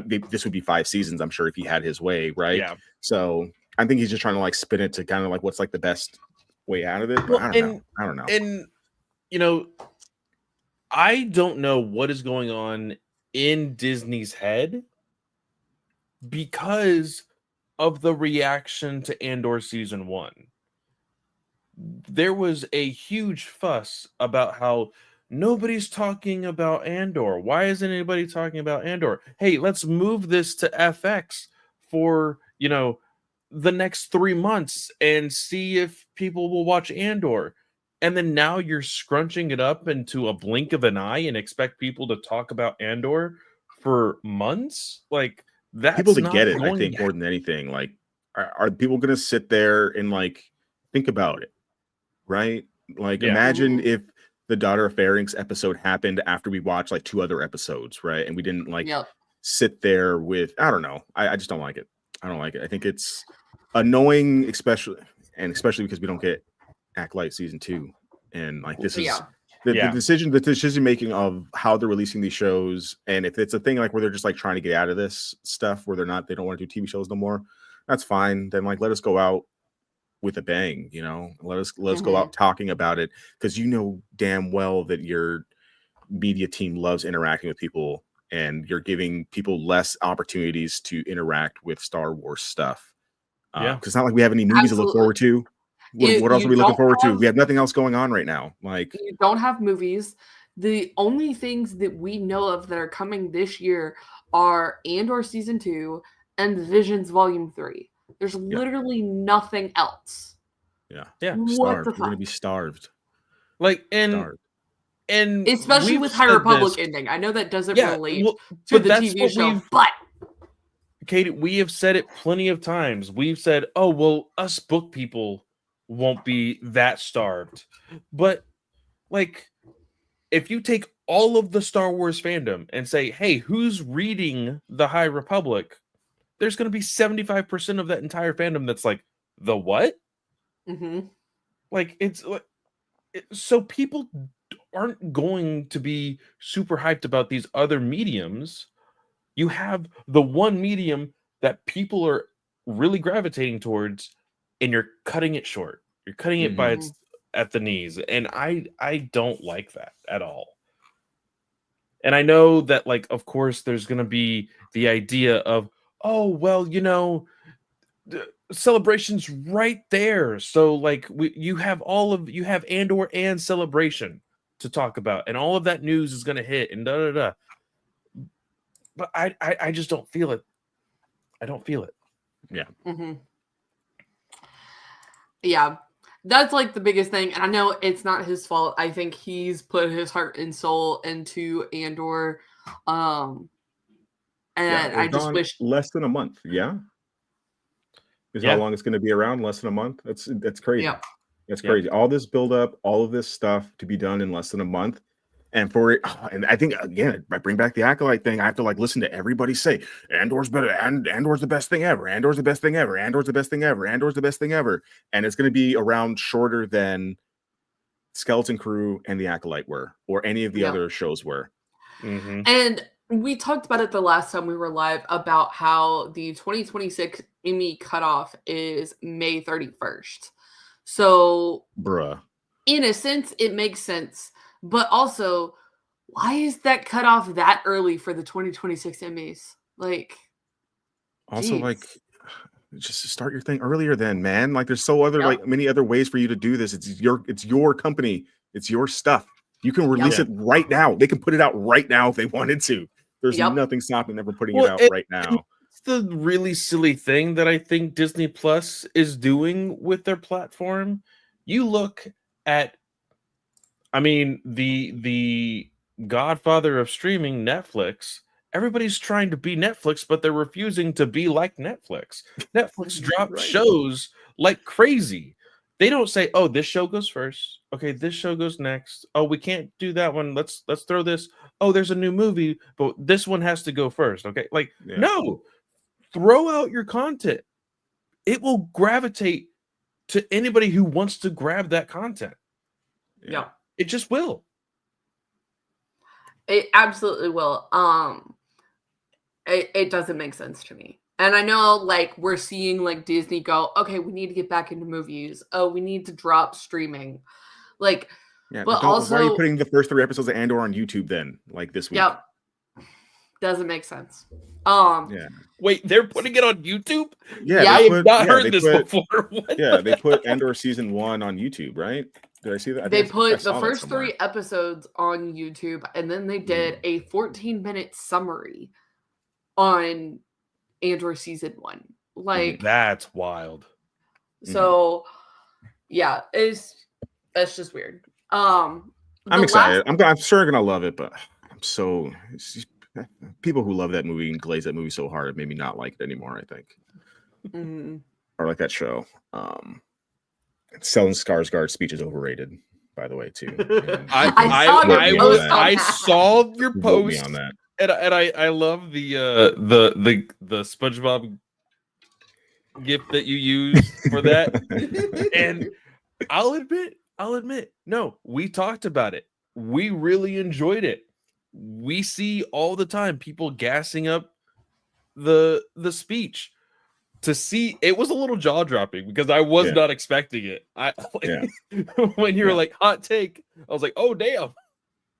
this would be 5 seasons. I'm sure if he had his way, right? Yeah. So I think he's just trying to like spin it to kind of like what's like the best way out of it. But I don't know. And you know, I don't know what is going on in Disney's head because of the reaction to Andor season 1. There was a huge fuss about how nobody's talking about Andor. Why isn't anybody talking about Andor? Hey, let's move this to FX for, the next 3 months and see if people will watch Andor. And then now you're scrunching it up into a blink of an eye and expect people to talk about Andor for months? Like, that's people to not get it, I going think, to more than anything. Like, are people going to sit there and like think about it? Right? Like, imagine if the Daughter of Pharynx episode happened after we watched like 2 other episodes, right? And we didn't like sit there with, I don't know. I just don't like it. I don't like it. I think it's annoying, especially because we don't get Acolyte season 2. And like, this is the decision making of how they're releasing these shows. And if it's a thing like where they're just like trying to get out of this stuff, where they don't want to do TV shows no more, that's fine. Then like, let us go out with a bang, let us go out talking about it, because damn well that your media team loves interacting with people, and you're giving people less opportunities to interact with Star Wars stuff. Because it's not like we have any movies to look forward to. What else are we looking forward to? We have nothing else going on right now. Like, you don't have movies. The only things that we know of that are coming this year are Andor season 2 and Visions Volume 3. There's literally nothing else. Yeah. What Starved. We're gonna be starved. Like, and especially with High Republic ending. I know that doesn't relate to the TV show, but Katie, we have said it plenty of times. We've said, oh, well, us book people won't be that starved. But like, if you take all of the Star Wars fandom and say, hey, who's reading the High Republic? There's going to be 75% of that entire fandom that's like, the what? Like, so people aren't going to be super hyped about these other mediums. You have the one medium that people are really gravitating towards, and you're cutting it short. You're cutting it by at the knees, and I don't like that at all. And I know that, like, of course, there's going to be the idea of, oh, well, the Celebration's right there, so like you have Andor and Celebration to talk about, and all of that news is going to hit, and da da da. But I just don't feel it. I don't feel it. Yeah. Yeah, that's like the biggest thing. And I know it's not his fault. I think he's put his heart and soul into Andor. And I just wish less than a month. Yeah. Is how long it's going to be around? Less than a month. That's crazy. Yeah. That's crazy. All this build up, all of this stuff to be done in less than a month. And for it, and I think, again, I bring back the Acolyte thing. I have to like listen to everybody say Andor's better, and Andor's the best thing ever. Andor's the best thing ever. Andor's the best thing ever. Andor's the best thing ever. And it's going to be around shorter than Skeleton Crew and the Acolyte were, or any of the other shows were. And we talked about it the last time we were live about how the 2026 Emmy cutoff is May 31st. So, in a sense, it makes sense. But also, why is that cutoff that early for the 2026 Emmys? Like, also, geez. like, just start your thing earlier then, man. Like there's like many other ways for you to do this. It's your company. It's your stuff. You can release it right now. They can put it out right now if they wanted to. There's nothing stopping them from putting it out right now. It's the really silly thing that I think Disney Plus is doing with their platform. You look at, I mean, the godfather of streaming, Netflix. Everybody's trying to be Netflix, but they're refusing to be like Netflix. Netflix drops shows like crazy. They don't say, "Oh, this show goes first. Okay, this show goes next. Oh, we can't do that one. Let's throw this. Oh, there's a new movie, but this one has to go first." Okay, like no, throw out your content. It will gravitate to anybody who wants to grab that content. Yeah, it just will. It absolutely will. It doesn't make sense to me. And I know, like, we're seeing, like, Disney go, okay, we need to get back into movies. Oh, we need to drop streaming. Like, but also... Why are you putting the first 3 episodes of Andor on YouTube then, like, this week? Yep. Doesn't make sense. Wait, they're putting it on YouTube? Yeah, I have not heard this before. They put Andor season 1 on YouTube, right? Did I see that? They put the first 3 episodes on YouTube, and then they did a 14-minute summary on Andor season 1. Like, that's wild. So yeah, that's just weird. I'm excited. I'm sure I'm gonna love it, but people who love that movie and glaze that movie so hard, it made me not like it anymore, I think. Or like that show. Stellan Skarsgård's speech is overrated, by the way, too. I saw your post on that. And I love the SpongeBob gift that you use for that. And I'll admit, no, we talked about it. We really enjoyed it. We see all the time people gassing up the speech. To see, it was a little jaw dropping because I was not expecting it. When you were like hot take, I was like, oh damn.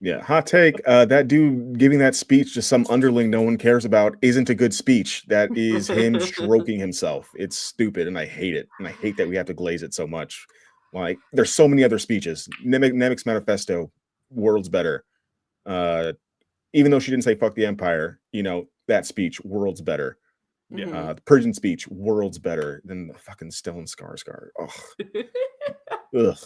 Yeah, hot take. That dude giving that speech to some underling no one cares about isn't a good speech. That is him stroking himself. It's stupid, and I hate it. And I hate that we have to glaze it so much. Like, there's so many other speeches. Nemec's manifesto, world's better. Even though she didn't say "fuck the Empire," that speech, world's better. Yeah, the Persian speech, worlds better than the fucking Stellan Skarsgård. Ugh.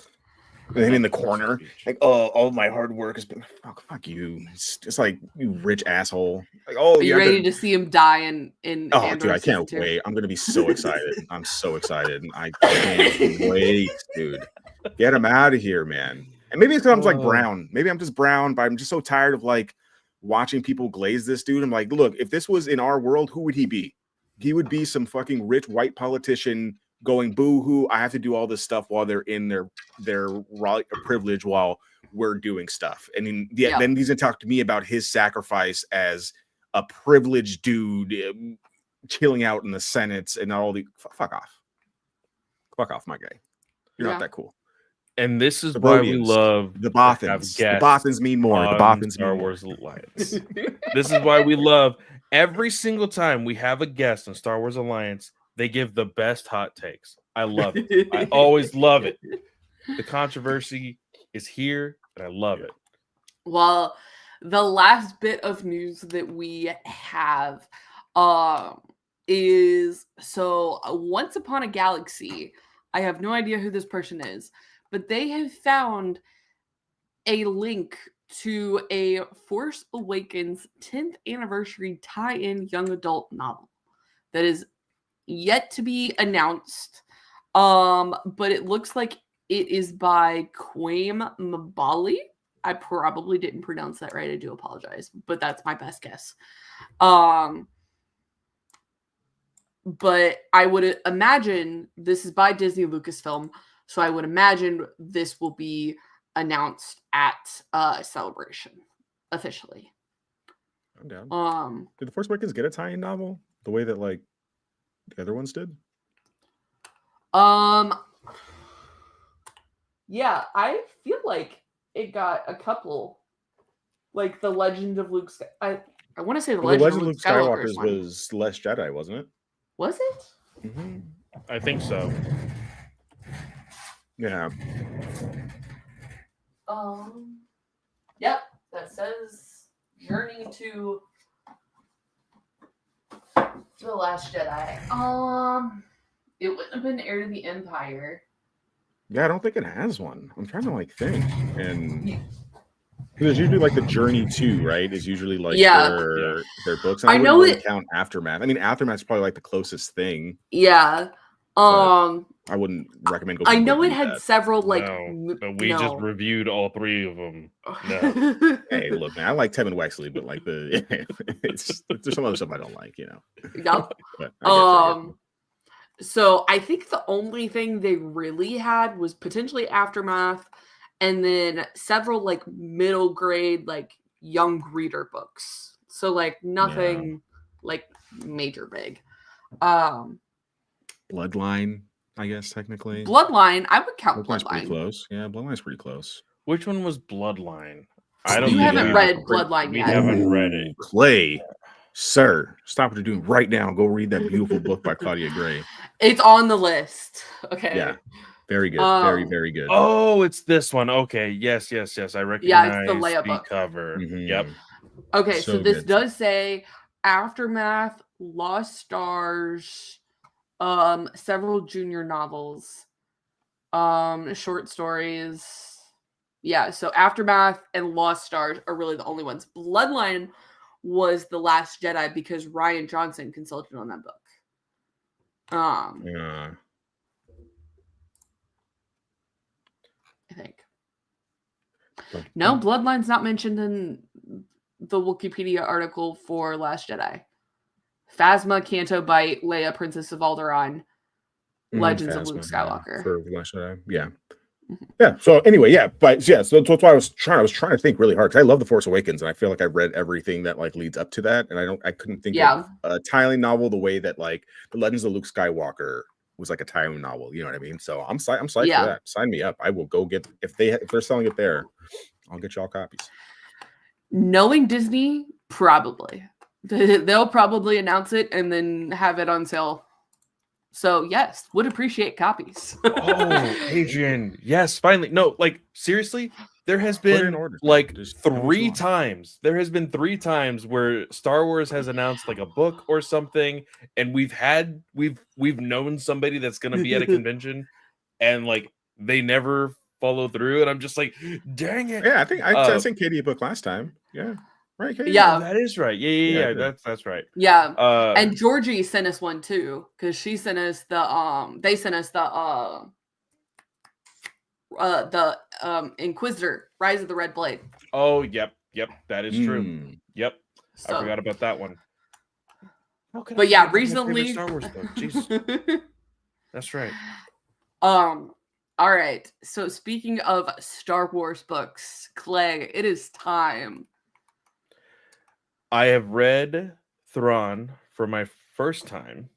And him in the corner, like, oh, all my hard work has been fuck you. It's just like, you rich asshole. Like, oh, are you ready to see him die in oh, dude, I can't wait. I'm gonna be so excited. I'm so excited. I can't wait, dude. Get him out of here, man. And maybe it's because I'm like brown. Maybe I'm just brown, but I'm just so tired of like watching people glaze this dude. I'm like, look, if this was in our world, who would he be? He would be some fucking rich white politician going boo-hoo. I have to do all this stuff while they're in their privilege while we're doing stuff. And then he's gonna talk to me about his sacrifice as a privileged dude chilling out in the Senate and all the fuck off, my guy. You're not that cool. And this is why we love the Bothans. The Bothans mean more. The Bothans Star Wars Alliance. This is why we love every single time we have a guest on Star Wars Alliance. They give the best hot takes. I love it. I always love it. The controversy is here, and I love it. Well, the last bit of news that we have is Once Upon a Galaxy. I have no idea who this person is, but they have found a link to a Force Awakens 10th anniversary tie-in young adult novel that is yet to be announced. But it looks like it is by Quaim Mabali. I probably didn't pronounce that right. I do apologize, but that's my best guess. But I would imagine this is by Disney Lucasfilm, so I would imagine this will be announced at Celebration officially. I'm down. Did The Force Awakens get a tie-in novel the way that like the other ones did? Yeah, I feel like it got a couple, like the Legend of Luke. I want to say the Legend of Luke Skywalker's was Less Jedi, wasn't it? Was it? I think so. Yeah. Yep, that says Journey to The Last Jedi. It wouldn't have been Heir to the Empire. Yeah, I don't think it has one. I'm trying to like think, and there's usually like the Journey 2, right? Is usually like their books. And I wouldn't know really it. count Aftermath. I mean, Aftermath's probably like the closest thing. Yeah. I wouldn't recommend going. I know it had several like. No, but we just reviewed all 3 of them. No. Hey, look, man, I like Tevin Wexley, but like there's some other stuff I don't like, you know. Yep. But I get So I think the only thing they really had was potentially Aftermath, and then several like middle grade, like young reader books. So like nothing like major big. Bloodline, I guess technically. Bloodline, I would count Bloodline's pretty Bloodline. close. Yeah, Bloodline's pretty close. Which one was Bloodline? You haven't read Bloodline we yet. haven't read it. Clay, sir, stop what you're doing right now and go read that beautiful book by Claudia Gray. It's on the list. Okay. Yeah. Very good. Very, very good. Oh, it's this one. Okay. Yes. I recognize it's the Leia book. cover. Mhm. Yep. Okay, so this good. does say Aftermath, Lost Stars, several junior novels, short stories. Yeah, so Aftermath and Lost Stars are really the only ones. Bloodline was The Last Jedi because Ryan Johnson consulted on that book. Yeah. I think. No, Bloodline's not mentioned in the Wikipedia article for Last Jedi. Phasma, Canto Bight, Leia, Princess of Alderaan, Legends of Luke Skywalker. For Last Jedi, yeah. Yeah. So anyway, yeah, but yeah, so that's why I was trying to think really hard because I love The Force Awakens and I feel like I've read everything that like leads up to that, and I couldn't think of a tie-in novel the way that like the Legends of Luke Skywalker was like a tie-in novel. You know what I mean? So I'm psyched for that. Sign me up. I will go get if they're selling it there, I'll get y'all copies. Knowing Disney, probably they'll probably announce it and then have it on sale. So yes, would appreciate copies. Oh, Adrian, yes, finally. No, like seriously, there has been like 3 times. There has been 3 times where Star Wars has announced like a book or something, and we've known somebody that's going to be at a convention, and like they never follow through, and I'm just like, dang it. Yeah, I think I sent Katie a book last time. Yeah. Right, Katie? Yeah, that is right. Yeah. That's right. Yeah, and Georgie sent us one too because she sent us the they sent us the Inquisitor, Rise of the Red Blade. Oh, yep, that is true. Yep, so, I forgot about that one. But yeah, recently Star Wars book. Jesus. That's right. All right. So speaking of Star Wars books, Clay, it is time. I have read Thrawn for my first time.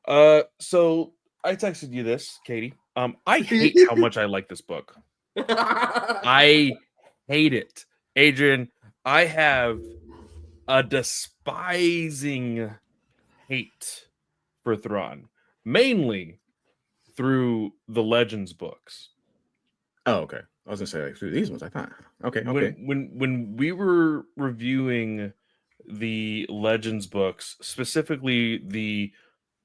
So I texted you this, Katie. I hate how much I like this book. I hate it. Adrian, I have a despising hate for Thrawn, mainly through the Legends books. Oh, okay. I was gonna say like through these ones. I thought okay. When we were reviewing the Legends books, specifically the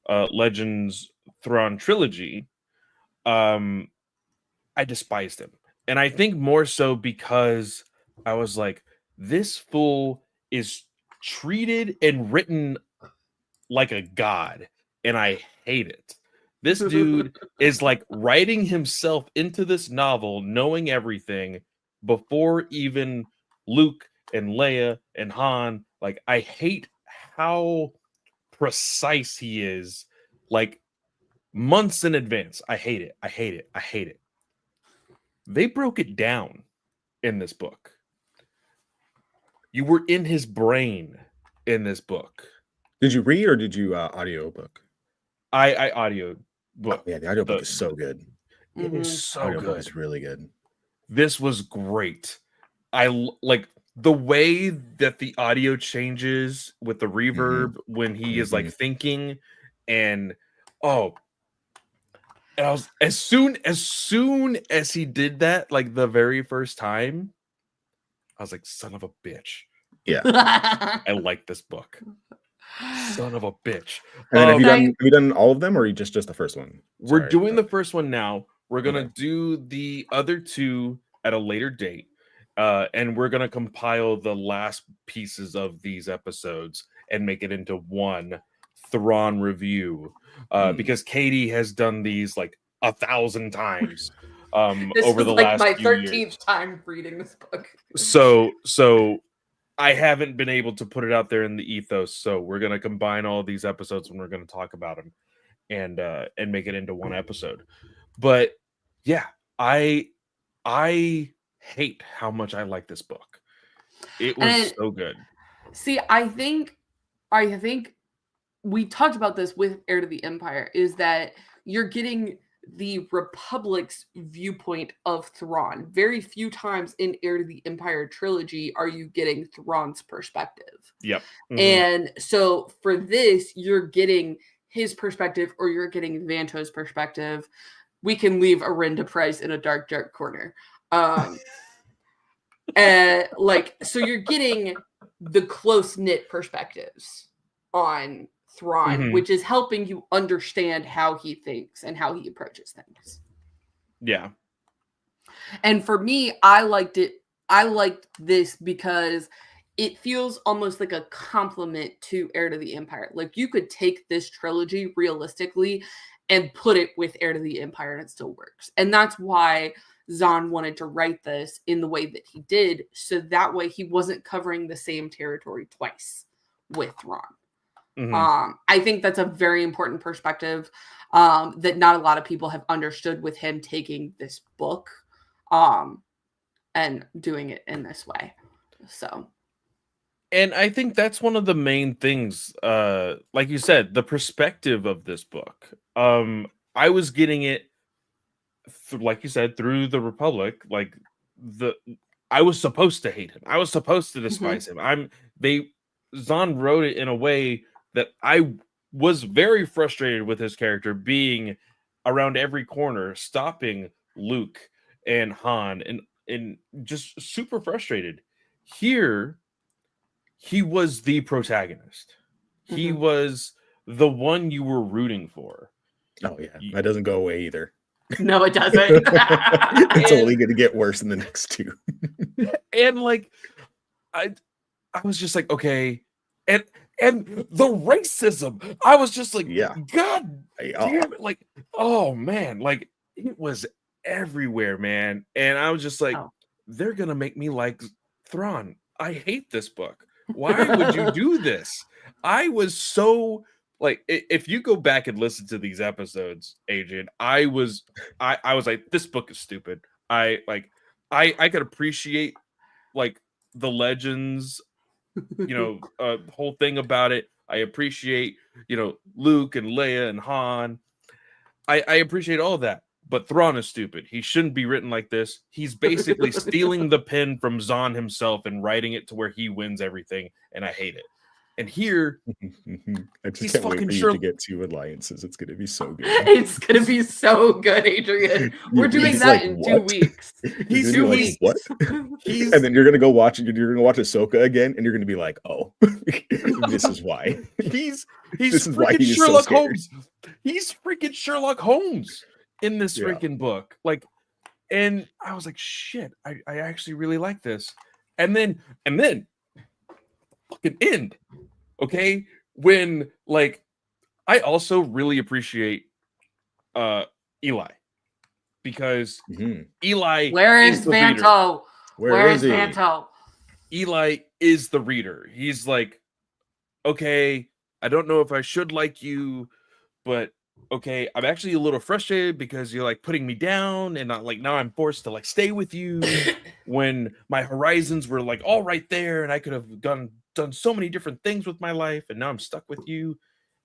Legends Thrawn trilogy, I despised him, and I think more so because I was like, this fool is treated and written like a god, and I hate it. This dude is like writing himself into this novel, knowing everything before even Luke and Leia and Han. Like, I hate how precise he is, like months in advance. I hate it. They broke it down in this book. You were in his brain in this book. Did you read or did you audio book? I audio book. Oh, yeah, the audio book is so good. It is so audio good. Book is really good. This was great. I like the way that the audio changes with the reverb when he is like thinking, and oh, and I was as soon as he did that, like the very first time, I was like, son of a bitch. Yeah. I like this book. Son of a bitch. And then have you done all of them, or just the first one? We're doing the first one now. We're gonna do the other two at a later date. And we're gonna compile the last pieces of these episodes and make it into one Thrawn review. Because Katie has done these like 1,000 times over the last my few 13th years. time reading this book. So I haven't been able to put it out there in the ethos. So we're gonna combine all these episodes and we're gonna talk about them and make it into one episode. But yeah, I hate how much I like this book. It was so good. See, I think we talked about this with Heir to the Empire, is that you're getting the Republic's viewpoint of Thrawn. Very few times in Heir to the Empire trilogy are you getting Thrawn's perspective. Yep. And so for this, you're getting his perspective, or you're getting Vanto's perspective. We can leave Arinda Price in a dark corner. So you're getting the close-knit perspectives on Thrawn, which is helping you understand how he thinks and how he approaches things. Yeah. And for me, I liked it. I liked this because it feels almost like a compliment to Heir to the Empire. Like, you could take this trilogy realistically and put it with Heir to the Empire and it still works. And that's why Zahn wanted to write this in the way that he did, so that way he wasn't covering the same territory twice with Thrawn. I think that's a very important perspective that not a lot of people have understood with him taking this book and doing it in this way. So, and I think that's one of the main things, like you said, the perspective of this book. I was getting it, like you said, through the Republic. Like, I was supposed to hate him. I was supposed to despise him. Zahn wrote it in a way that I was very frustrated with his character being around every corner, stopping Luke and Han, and just super frustrated. Here, he was the protagonist. He was the one you were rooting for. Oh yeah, that doesn't go away either. No, it doesn't. It's only going to get worse in the next two. And like, I was just like, okay, and the racism, I was just like, yeah, God damn it, like, oh man, like, it was everywhere, man. And I was just like, they're gonna make me like Thrawn. I hate this book. Why would you do this? I was so like, if you go back and listen to these episodes, Adrian, I was like, this book is stupid. I could appreciate like the legends, whole thing about it. I appreciate, Luke and Leia and Han. I appreciate all of that. But Thrawn is stupid. He shouldn't be written like this. He's basically stealing the pen from Zahn himself and writing it to where he wins everything, and I hate it. And here, I just can't wait for you to get 2 alliances. It's going to be so good. It's going to be so good, Adrian. We're doing that in 2 weeks. He's 2 weeks. What? And then you're going to go watch. You're going to watch Ahsoka again, and you're going to be like, "Oh, this is why." He's freaking Sherlock Holmes. He's freaking Sherlock Holmes in this freaking book. Like, and I was like, "Shit, I actually really like this." And then, fucking end. Okay, when like, I also really appreciate Eli, because Eli, where is Vanto? Where is Vanto? Eli is the reader. He's like, okay, I don't know if I should like you, but okay, I'm actually a little frustrated because you're like putting me down, and not like now I'm forced to like stay with you when my horizons were like all right there, and I could have done so many different things with my life, and now I'm stuck with you.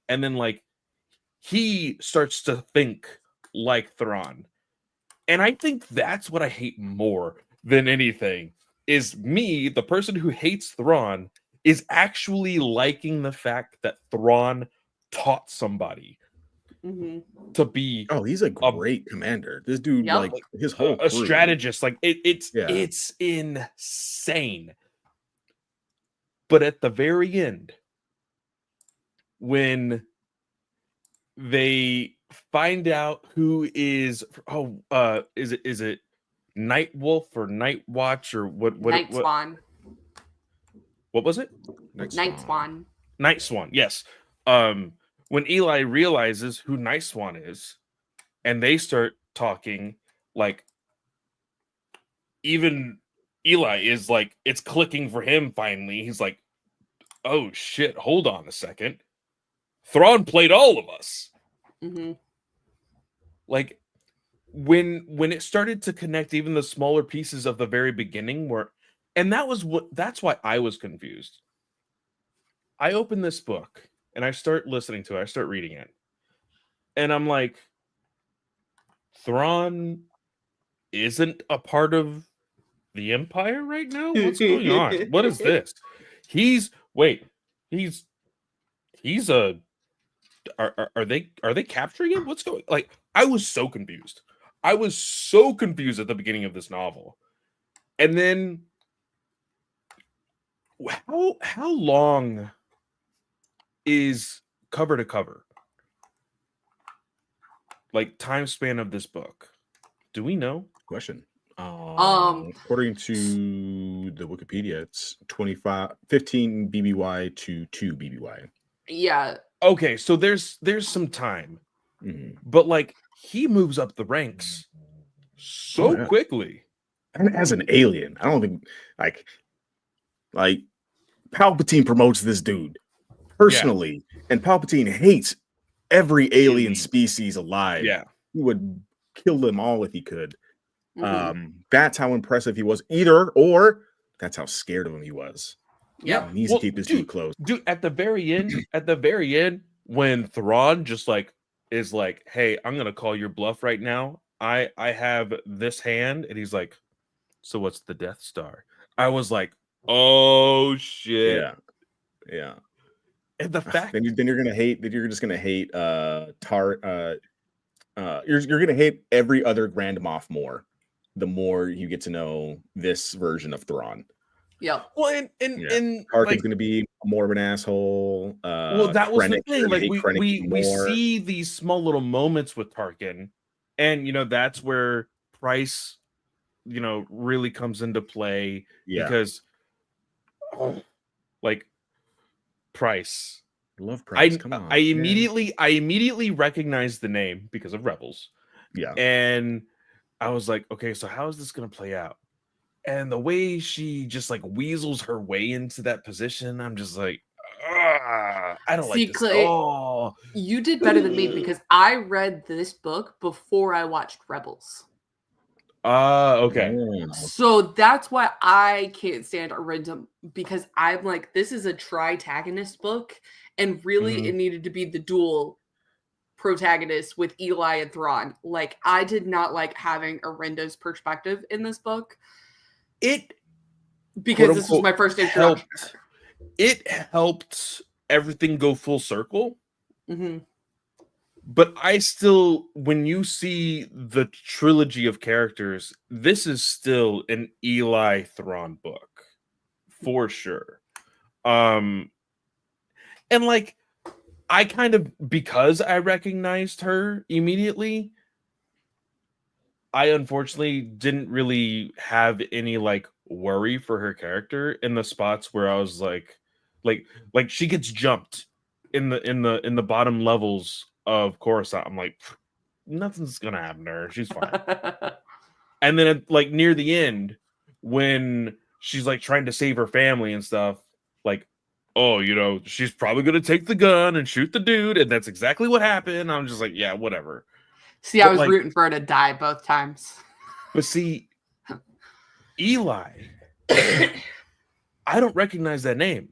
And then like, he starts to think like Thrawn, and I think that's what I hate more than anything, is me, the person who hates Thrawn, is actually liking the fact that Thrawn taught somebody to be Oh, he's a a great commander. This dude, Yep. like his whole a crew. strategist. Like Yeah. it's insane. But at the very end, when they find out who is is it Night Wolf or Night Watch or what Swan. what was it? Night Swan. Night Swan, yes. When Eli realizes who Night Swan is, and they start talking, like even Eli is like, it's clicking for him finally. He's like, oh shit, hold on a second. Thrawn played all of us. Like when it started to connect even the smaller pieces of the very beginning and that's why I was confused. I open this book and I start listening to it, I start reading it, and I'm like, Thrawn isn't a part of the Empire right now? What's going on? What is this? He's a are they capturing him? What's going, like, I was so confused. I was so confused at the beginning of this novel. And then how long is cover to cover? Like time span of this book. Do we know? Question. According to the Wikipedia, it's 15 BBY to 2 BBY. Yeah. Okay, so there's some time. But like he moves up the ranks so quickly. And as an alien, I don't think like Palpatine promotes this dude personally, and Palpatine hates every alien species alive. Yeah. He would kill them all if he could. That's how impressive he was. Or that's how scared of him he was. Yeah, he needs to keep his dude close. Dude, at the very end, when Thrawn just like is like, hey, I'm gonna call your bluff right now. I have this hand, and he's like, so what's the Death Star? I was like, oh shit. Yeah. And the fact then you're gonna hate that you're just gonna hate you're gonna hate every other Grand Moff more the more you get to know this version of Thrawn. Yep. Well, and Tarkin's like, gonna be more of an asshole. Well, that was the thing. Like we more. See these small little moments with Tarkin, and that's where Price, really comes into play. Because like Price. I love Price. Come on. I immediately recognized the name because of Rebels. Yeah. And I was like, okay, so how is this gonna play out? And the way she just like weasels her way into that position, I'm just like, I don't like this. Clay, you did better than me because I read this book before I watched Rebels. Okay. So that's why I can't stand Arindam, because I'm like, this is a tritagonist book, and really it needed to be the dual protagonist with Eli and Thrawn. Like, I did not like having Arinda's perspective in this book. Because this was my first introduction. It helped everything go full circle. But I still, when you see the trilogy of characters, this is still an Eli Thrawn book for sure. And like, I kind of, because I recognized her immediately, I unfortunately didn't really have any like worry for her character in the spots where I was like she gets jumped in the bottom levels of Coruscant. I'm like, nothing's gonna happen to her. She's fine. And then like near the end, when she's like trying to save her family and stuff, like, oh, she's probably gonna take the gun and shoot the dude, and that's exactly what happened. I'm just like, yeah, whatever. See, I was rooting for her to die both times. But see, Eli, I don't recognize that name.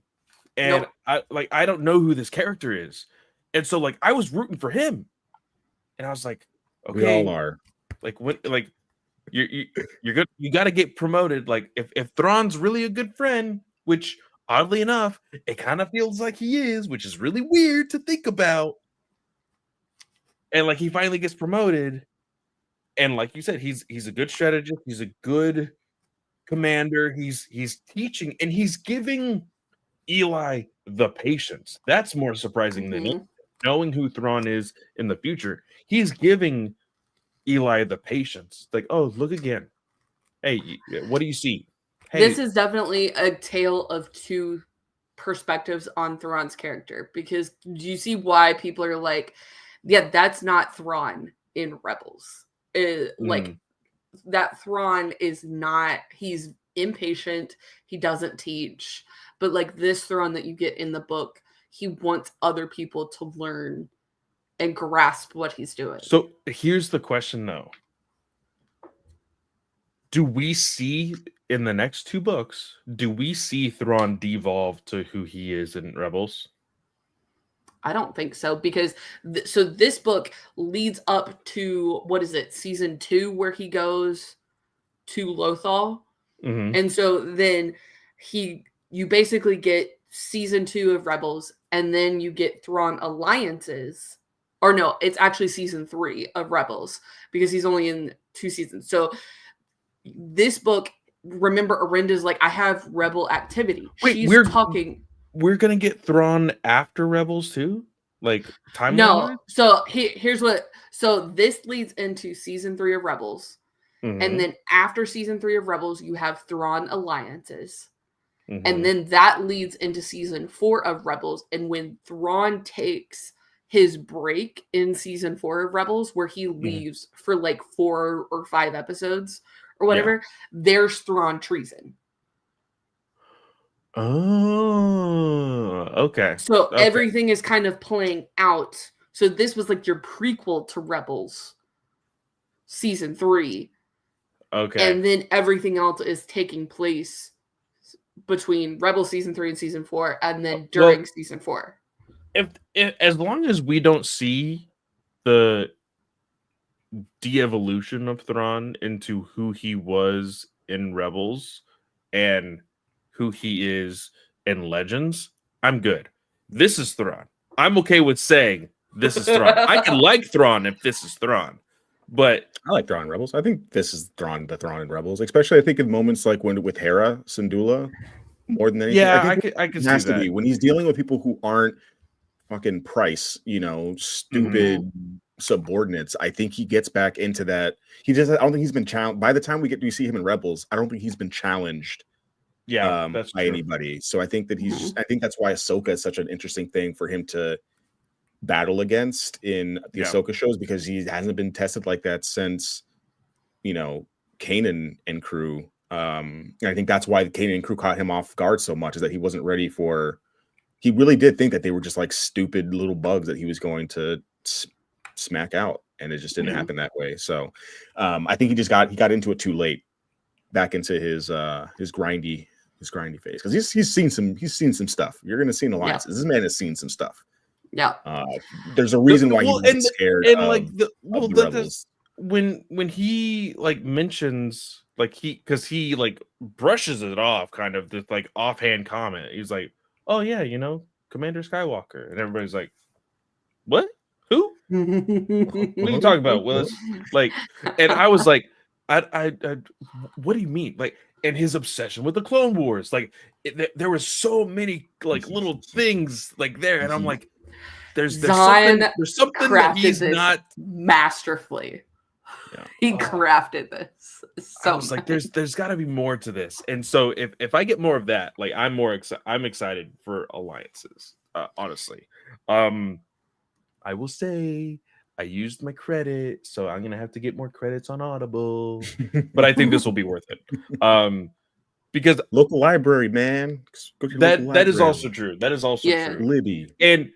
And I don't know who this character is. And so like I was rooting for him. And I was like, okay. We all are. Like what, like You're good. You got to get promoted. Like if Thrawn's really a good friend, which oddly enough, it kind of feels like he is, which is really weird to think about. And like he finally gets promoted, and like you said, he's a good strategist. He's a good commander. He's teaching, and he's giving Eli the patience. That's more surprising than anything. Knowing who Thrawn is in the future. He's giving Eli the patience. Like, oh, look again. Hey, what do you see? Hey, This is definitely a tale of two perspectives on Thrawn's character, because do you see why people are like, yeah, that's not Thrawn in Rebels. Like that Thrawn is not, he's impatient, he doesn't teach, but like this Thrawn that you get in the book, he wants other people to learn and grasp what he's doing. So here's the question though. Do we see in the next two books, do we see Thrawn devolve to who he is in Rebels? I don't think so, because so this book leads up to, what is it, season 2, where he goes to Lothal. And so then you basically get season 2 of Rebels, and then you get Thrawn alliances. Or no, it's actually season 3 of Rebels, because he's only in 2 seasons. So this book, remember, Arinda's like, I have rebel activity. Wait, we're gonna get Thrawn after Rebels too? Like timeline? No. So here's what. So this leads into season 3 of Rebels. And then after season 3 of Rebels, you have Thrawn alliances. And then that leads into season 4 of Rebels. And when Thrawn takes his break in season 4 of Rebels, where he leaves for like 4 or 5 episodes or whatever, there's Thrawn treason. Oh, okay. So everything is kind of playing out. So this was like your prequel to Rebels season 3. Okay. And then everything else is taking place between Rebels season 3 and season 4, and then during season 4. If as long as we don't see the de-evolution of Thrawn into who he was in Rebels and who he is in Legends, I'm good. This is Thrawn. I'm okay with saying this is Thrawn. I can like Thrawn if this is Thrawn, but I like Thrawn in Rebels. I think this is the Thrawn in Rebels, especially I think in moments like when with Hera Syndulla, more than anything. Yeah, I can see that. When he's dealing with people who aren't fucking Price, stupid subordinates. I think he gets back into that. I don't think he's been challenged. By the time we see him in Rebels, I don't think he's been challenged. That's by true. Anybody. So I think that I think that's why Ahsoka is such an interesting thing for him to battle against in the Ahsoka shows, because he hasn't been tested like that since, Kanan and crew. And I think that's why Kanan and crew caught him off guard so much, is that he wasn't ready for. He really did think that they were just like stupid little bugs that he was going to smack out, and it just didn't happen that way. So I think he got into it too late, back into his grindy phase, because he's seen some stuff. You're gonna see an alliance. This man has seen some stuff. Yeah. There's a reason why he's scared and of, like the Rebels. When he like mentions like because he like brushes it off, kind of this like offhand comment. He's like, oh yeah, Commander Skywalker, and everybody's like, what? Who? What are you talking about, Willis? Like, and I was like, I what do you mean? Like, and his obsession with the Clone Wars, like there were so many like little things like there, and I'm like, there's something that he's not masterfully. Yeah. He crafted this. So I was like, there's got to be more to this, and so if I get more of that, like I'm excited for alliances. Honestly, I will say I used my credit, so I'm gonna have to get more credits on Audible, but I think this will be worth it. Because local library, man. That is also true. That is also true. Libby. And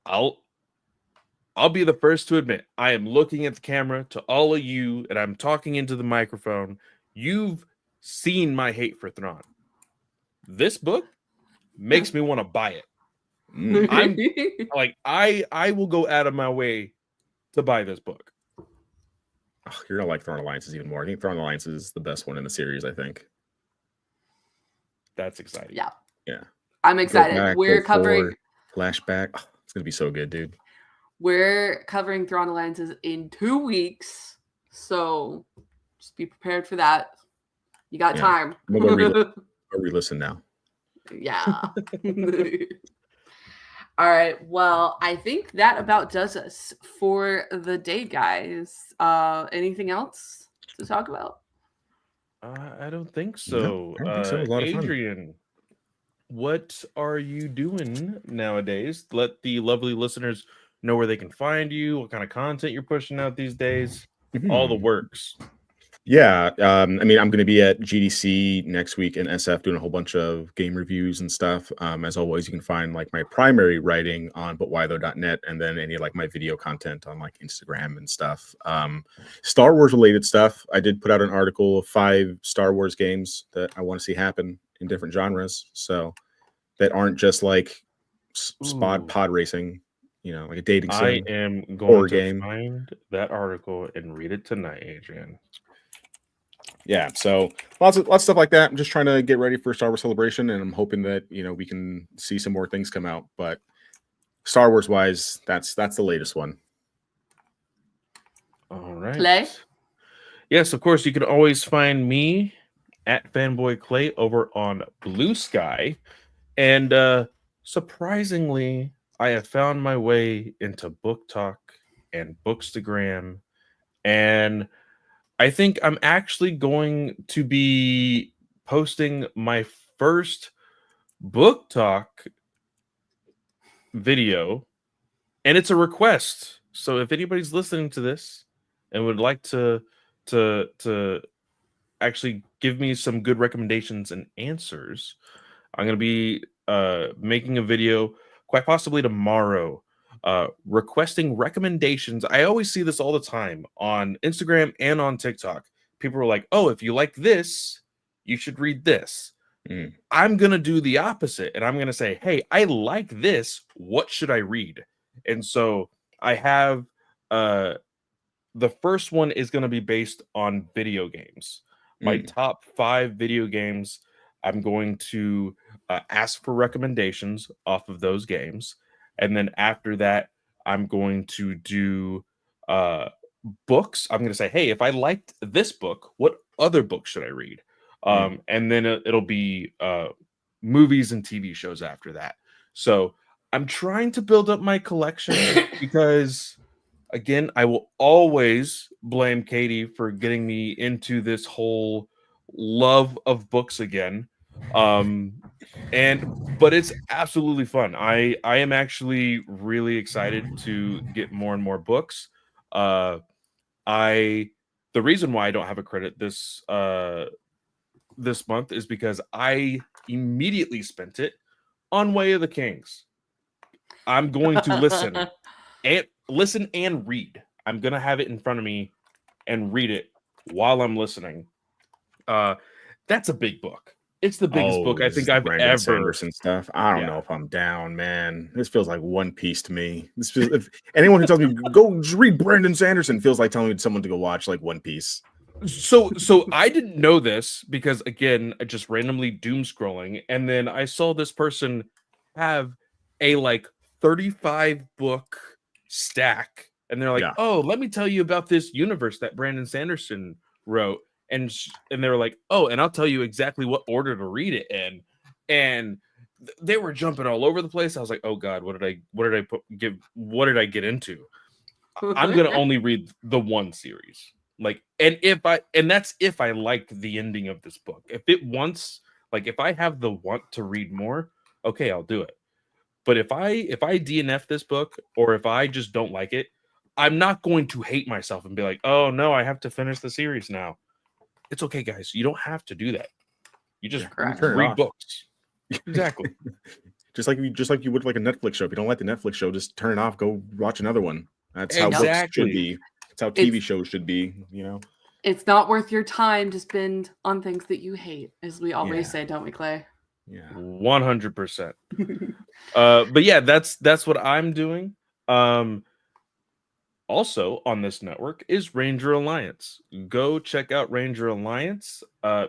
I'll be the first to admit, I am looking at the camera to all of you, and I'm talking into the microphone. You've seen my hate for Thrawn. This book makes me want to buy it. I'm like, I will go out of my way to buy this book. Oh, you're gonna like Thrawn Alliances even more. I think Thrawn Alliance is the best one in the series. I think. That's exciting. Yeah. Yeah. I'm Go excited. back, We're go covering forward, flashback. Oh, it's gonna be so good, dude. we're covering Thrawn Alliances in 2 weeks. So just be prepared for that. You got Yeah. time. I'm gonna go re-listen now. Yeah. All right. Well, I think that about does us for the day, guys. Anything else to talk about? I don't think No, so. I don't think so. It was a lot of fun. Adrian, what are you doing nowadays? Let the lovely listeners know where they can find you, what kind of content you're pushing out these days, all the Mhm. works. Yeah, I mean, I'm going to be at GDC next week in SF doing a whole bunch of game reviews and stuff. As always, you can find like my primary writing on butwhythough.net and then any like my video content on like Instagram and stuff. Star Wars related stuff. I did put out an article of 5 Star Wars games that I want to see happen in different genres. So that aren't just like Ooh, pod racing, like a dating I sim, am going horror to game. find that article and read it tonight, Adrian. Yeah, so lots of stuff like that. I'm just trying to get ready for Star Wars Celebration, and I'm hoping that we can see some more things come out. But Star Wars wise, that's the latest one. All right. Clay? Yes, of course, you can always find me at Fanboy Clay over on Blue Sky. And surprisingly, I have found my way into Book Talk and Bookstagram. And I think I'm actually going to be posting my first Book Talk video. And it's a request. So if anybody's listening to this and would like to actually give me some good recommendations and answers, I'm going to be making a video quite possibly tomorrow requesting recommendations. I always see this all the time on Instagram and on TikTok. People are like, oh, if you like this, you should read this. I'm going to do the opposite. And I'm going to say, hey, I like this. What should I read? And so I have the first one is going to be based on video games. My top 5 video games, I'm going to ask for recommendations off of those games. And then after that, I'm going to do books. I'm going to say, hey, if I liked this book, what other book should I read? And then it'll be movies and TV shows after that. So I'm trying to build up my collection because, again, I will always blame Katie for getting me into this whole love of books again. But it's absolutely fun. I am actually really excited to get more and more books. The reason why I don't have a credit this month is because I immediately spent it on Way of the Kings. I'm going to listen and read. I'm gonna have it in front of me and read it while I'm listening. That's a big book. It's the biggest book I think I've Brandon ever. Sanderson stuff. I don't Yeah. know if I'm down, man. This feels like One Piece to me. This feels, if anyone who tells me go just read Brandon Sanderson feels like telling someone to go watch like One Piece. So I didn't know this because, again, I just randomly doom scrolling, and then I saw this person have a like 35 book stack, and they're like, Yeah. oh, let me tell you about this universe that Brandon Sanderson wrote. And they were like, oh, and I'll tell you exactly what order to read it in. And they were jumping all over the place. I was like, oh God, what did I get into? I'm gonna only read the one series. Like, and that's if I like the ending of this book. If I have the want to read more, okay, I'll do it. But if I DNF this book, or if I just don't like it, I'm not going to hate myself and be like, oh no, I have to finish the series now. It's okay, guys. You don't have to do that. You just read books. Exactly. just like you would like a Netflix show. If you don't like the Netflix show, just turn it off. Go watch another one. That's how books should be. That's how TV shows should be. It's not worth your time to spend on things that you hate, as we always say, don't we, Clay? Yeah, 100%. But yeah, that's what I'm doing. Also on this network is Ranger Alliance. Go check out Ranger Alliance.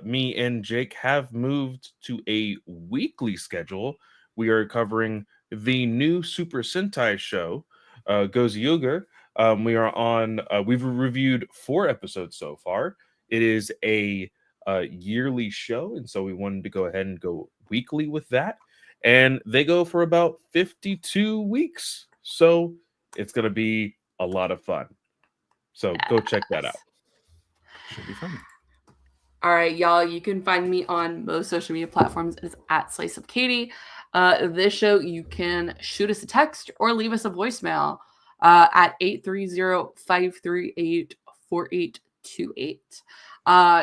Me and Jake have moved to a weekly schedule. We are covering the new Super Sentai show, Gozyuger. We've reviewed 4 episodes so far. It is a yearly show, and so we wanted to go ahead and go weekly with that. And they go for about 52 weeks. So it's going to be a lot of fun. So go check that out. Should be fun. All right, y'all. You can find me on most social media platforms. It's at Slice of Katie. This show, you can shoot us a text or leave us a voicemail at 830-538-4828.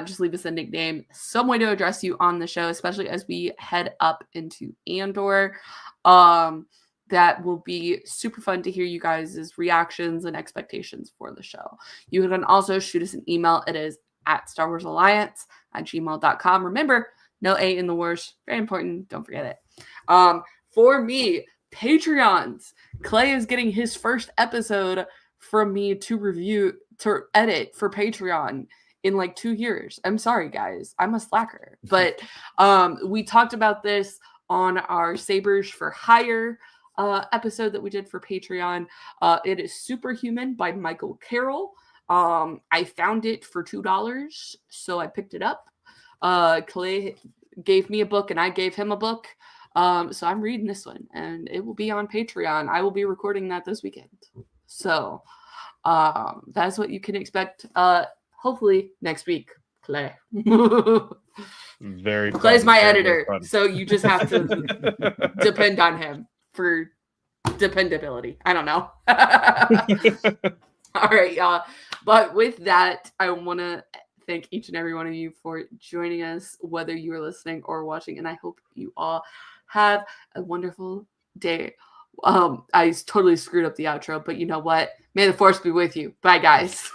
Just leave us a nickname, some way to address you on the show, especially as we head up into Andor. That will be super fun to hear you guys' reactions and expectations for the show. You can also shoot us an email. It is at StarWarsAlliance@gmail.com. Remember, no A in the wars. Very important. Don't forget it. For me, Patreons. Clay is getting his first episode from me to edit for Patreon in like 2 years. I'm sorry, guys. I'm a slacker. But we talked about this on our Sabers for Hire episode that we did for Patreon. It is Superhuman by Michael Carroll. I found it for $2, so I picked it up. Clay gave me a book and I gave him a book. So I'm reading this one and it will be on Patreon. I will be recording that this weekend. So that's what you can expect. Hopefully next week, Clay. Very fun, Clay's my very, editor, very fun. so you just have to depend on him for dependability. I don't know. All right, y'all. But with that, I want to thank each and every one of you for joining us, whether you are listening or watching, and I hope you all have a wonderful day. I totally screwed up the outro, but you know what? May the force be with you. Bye, guys.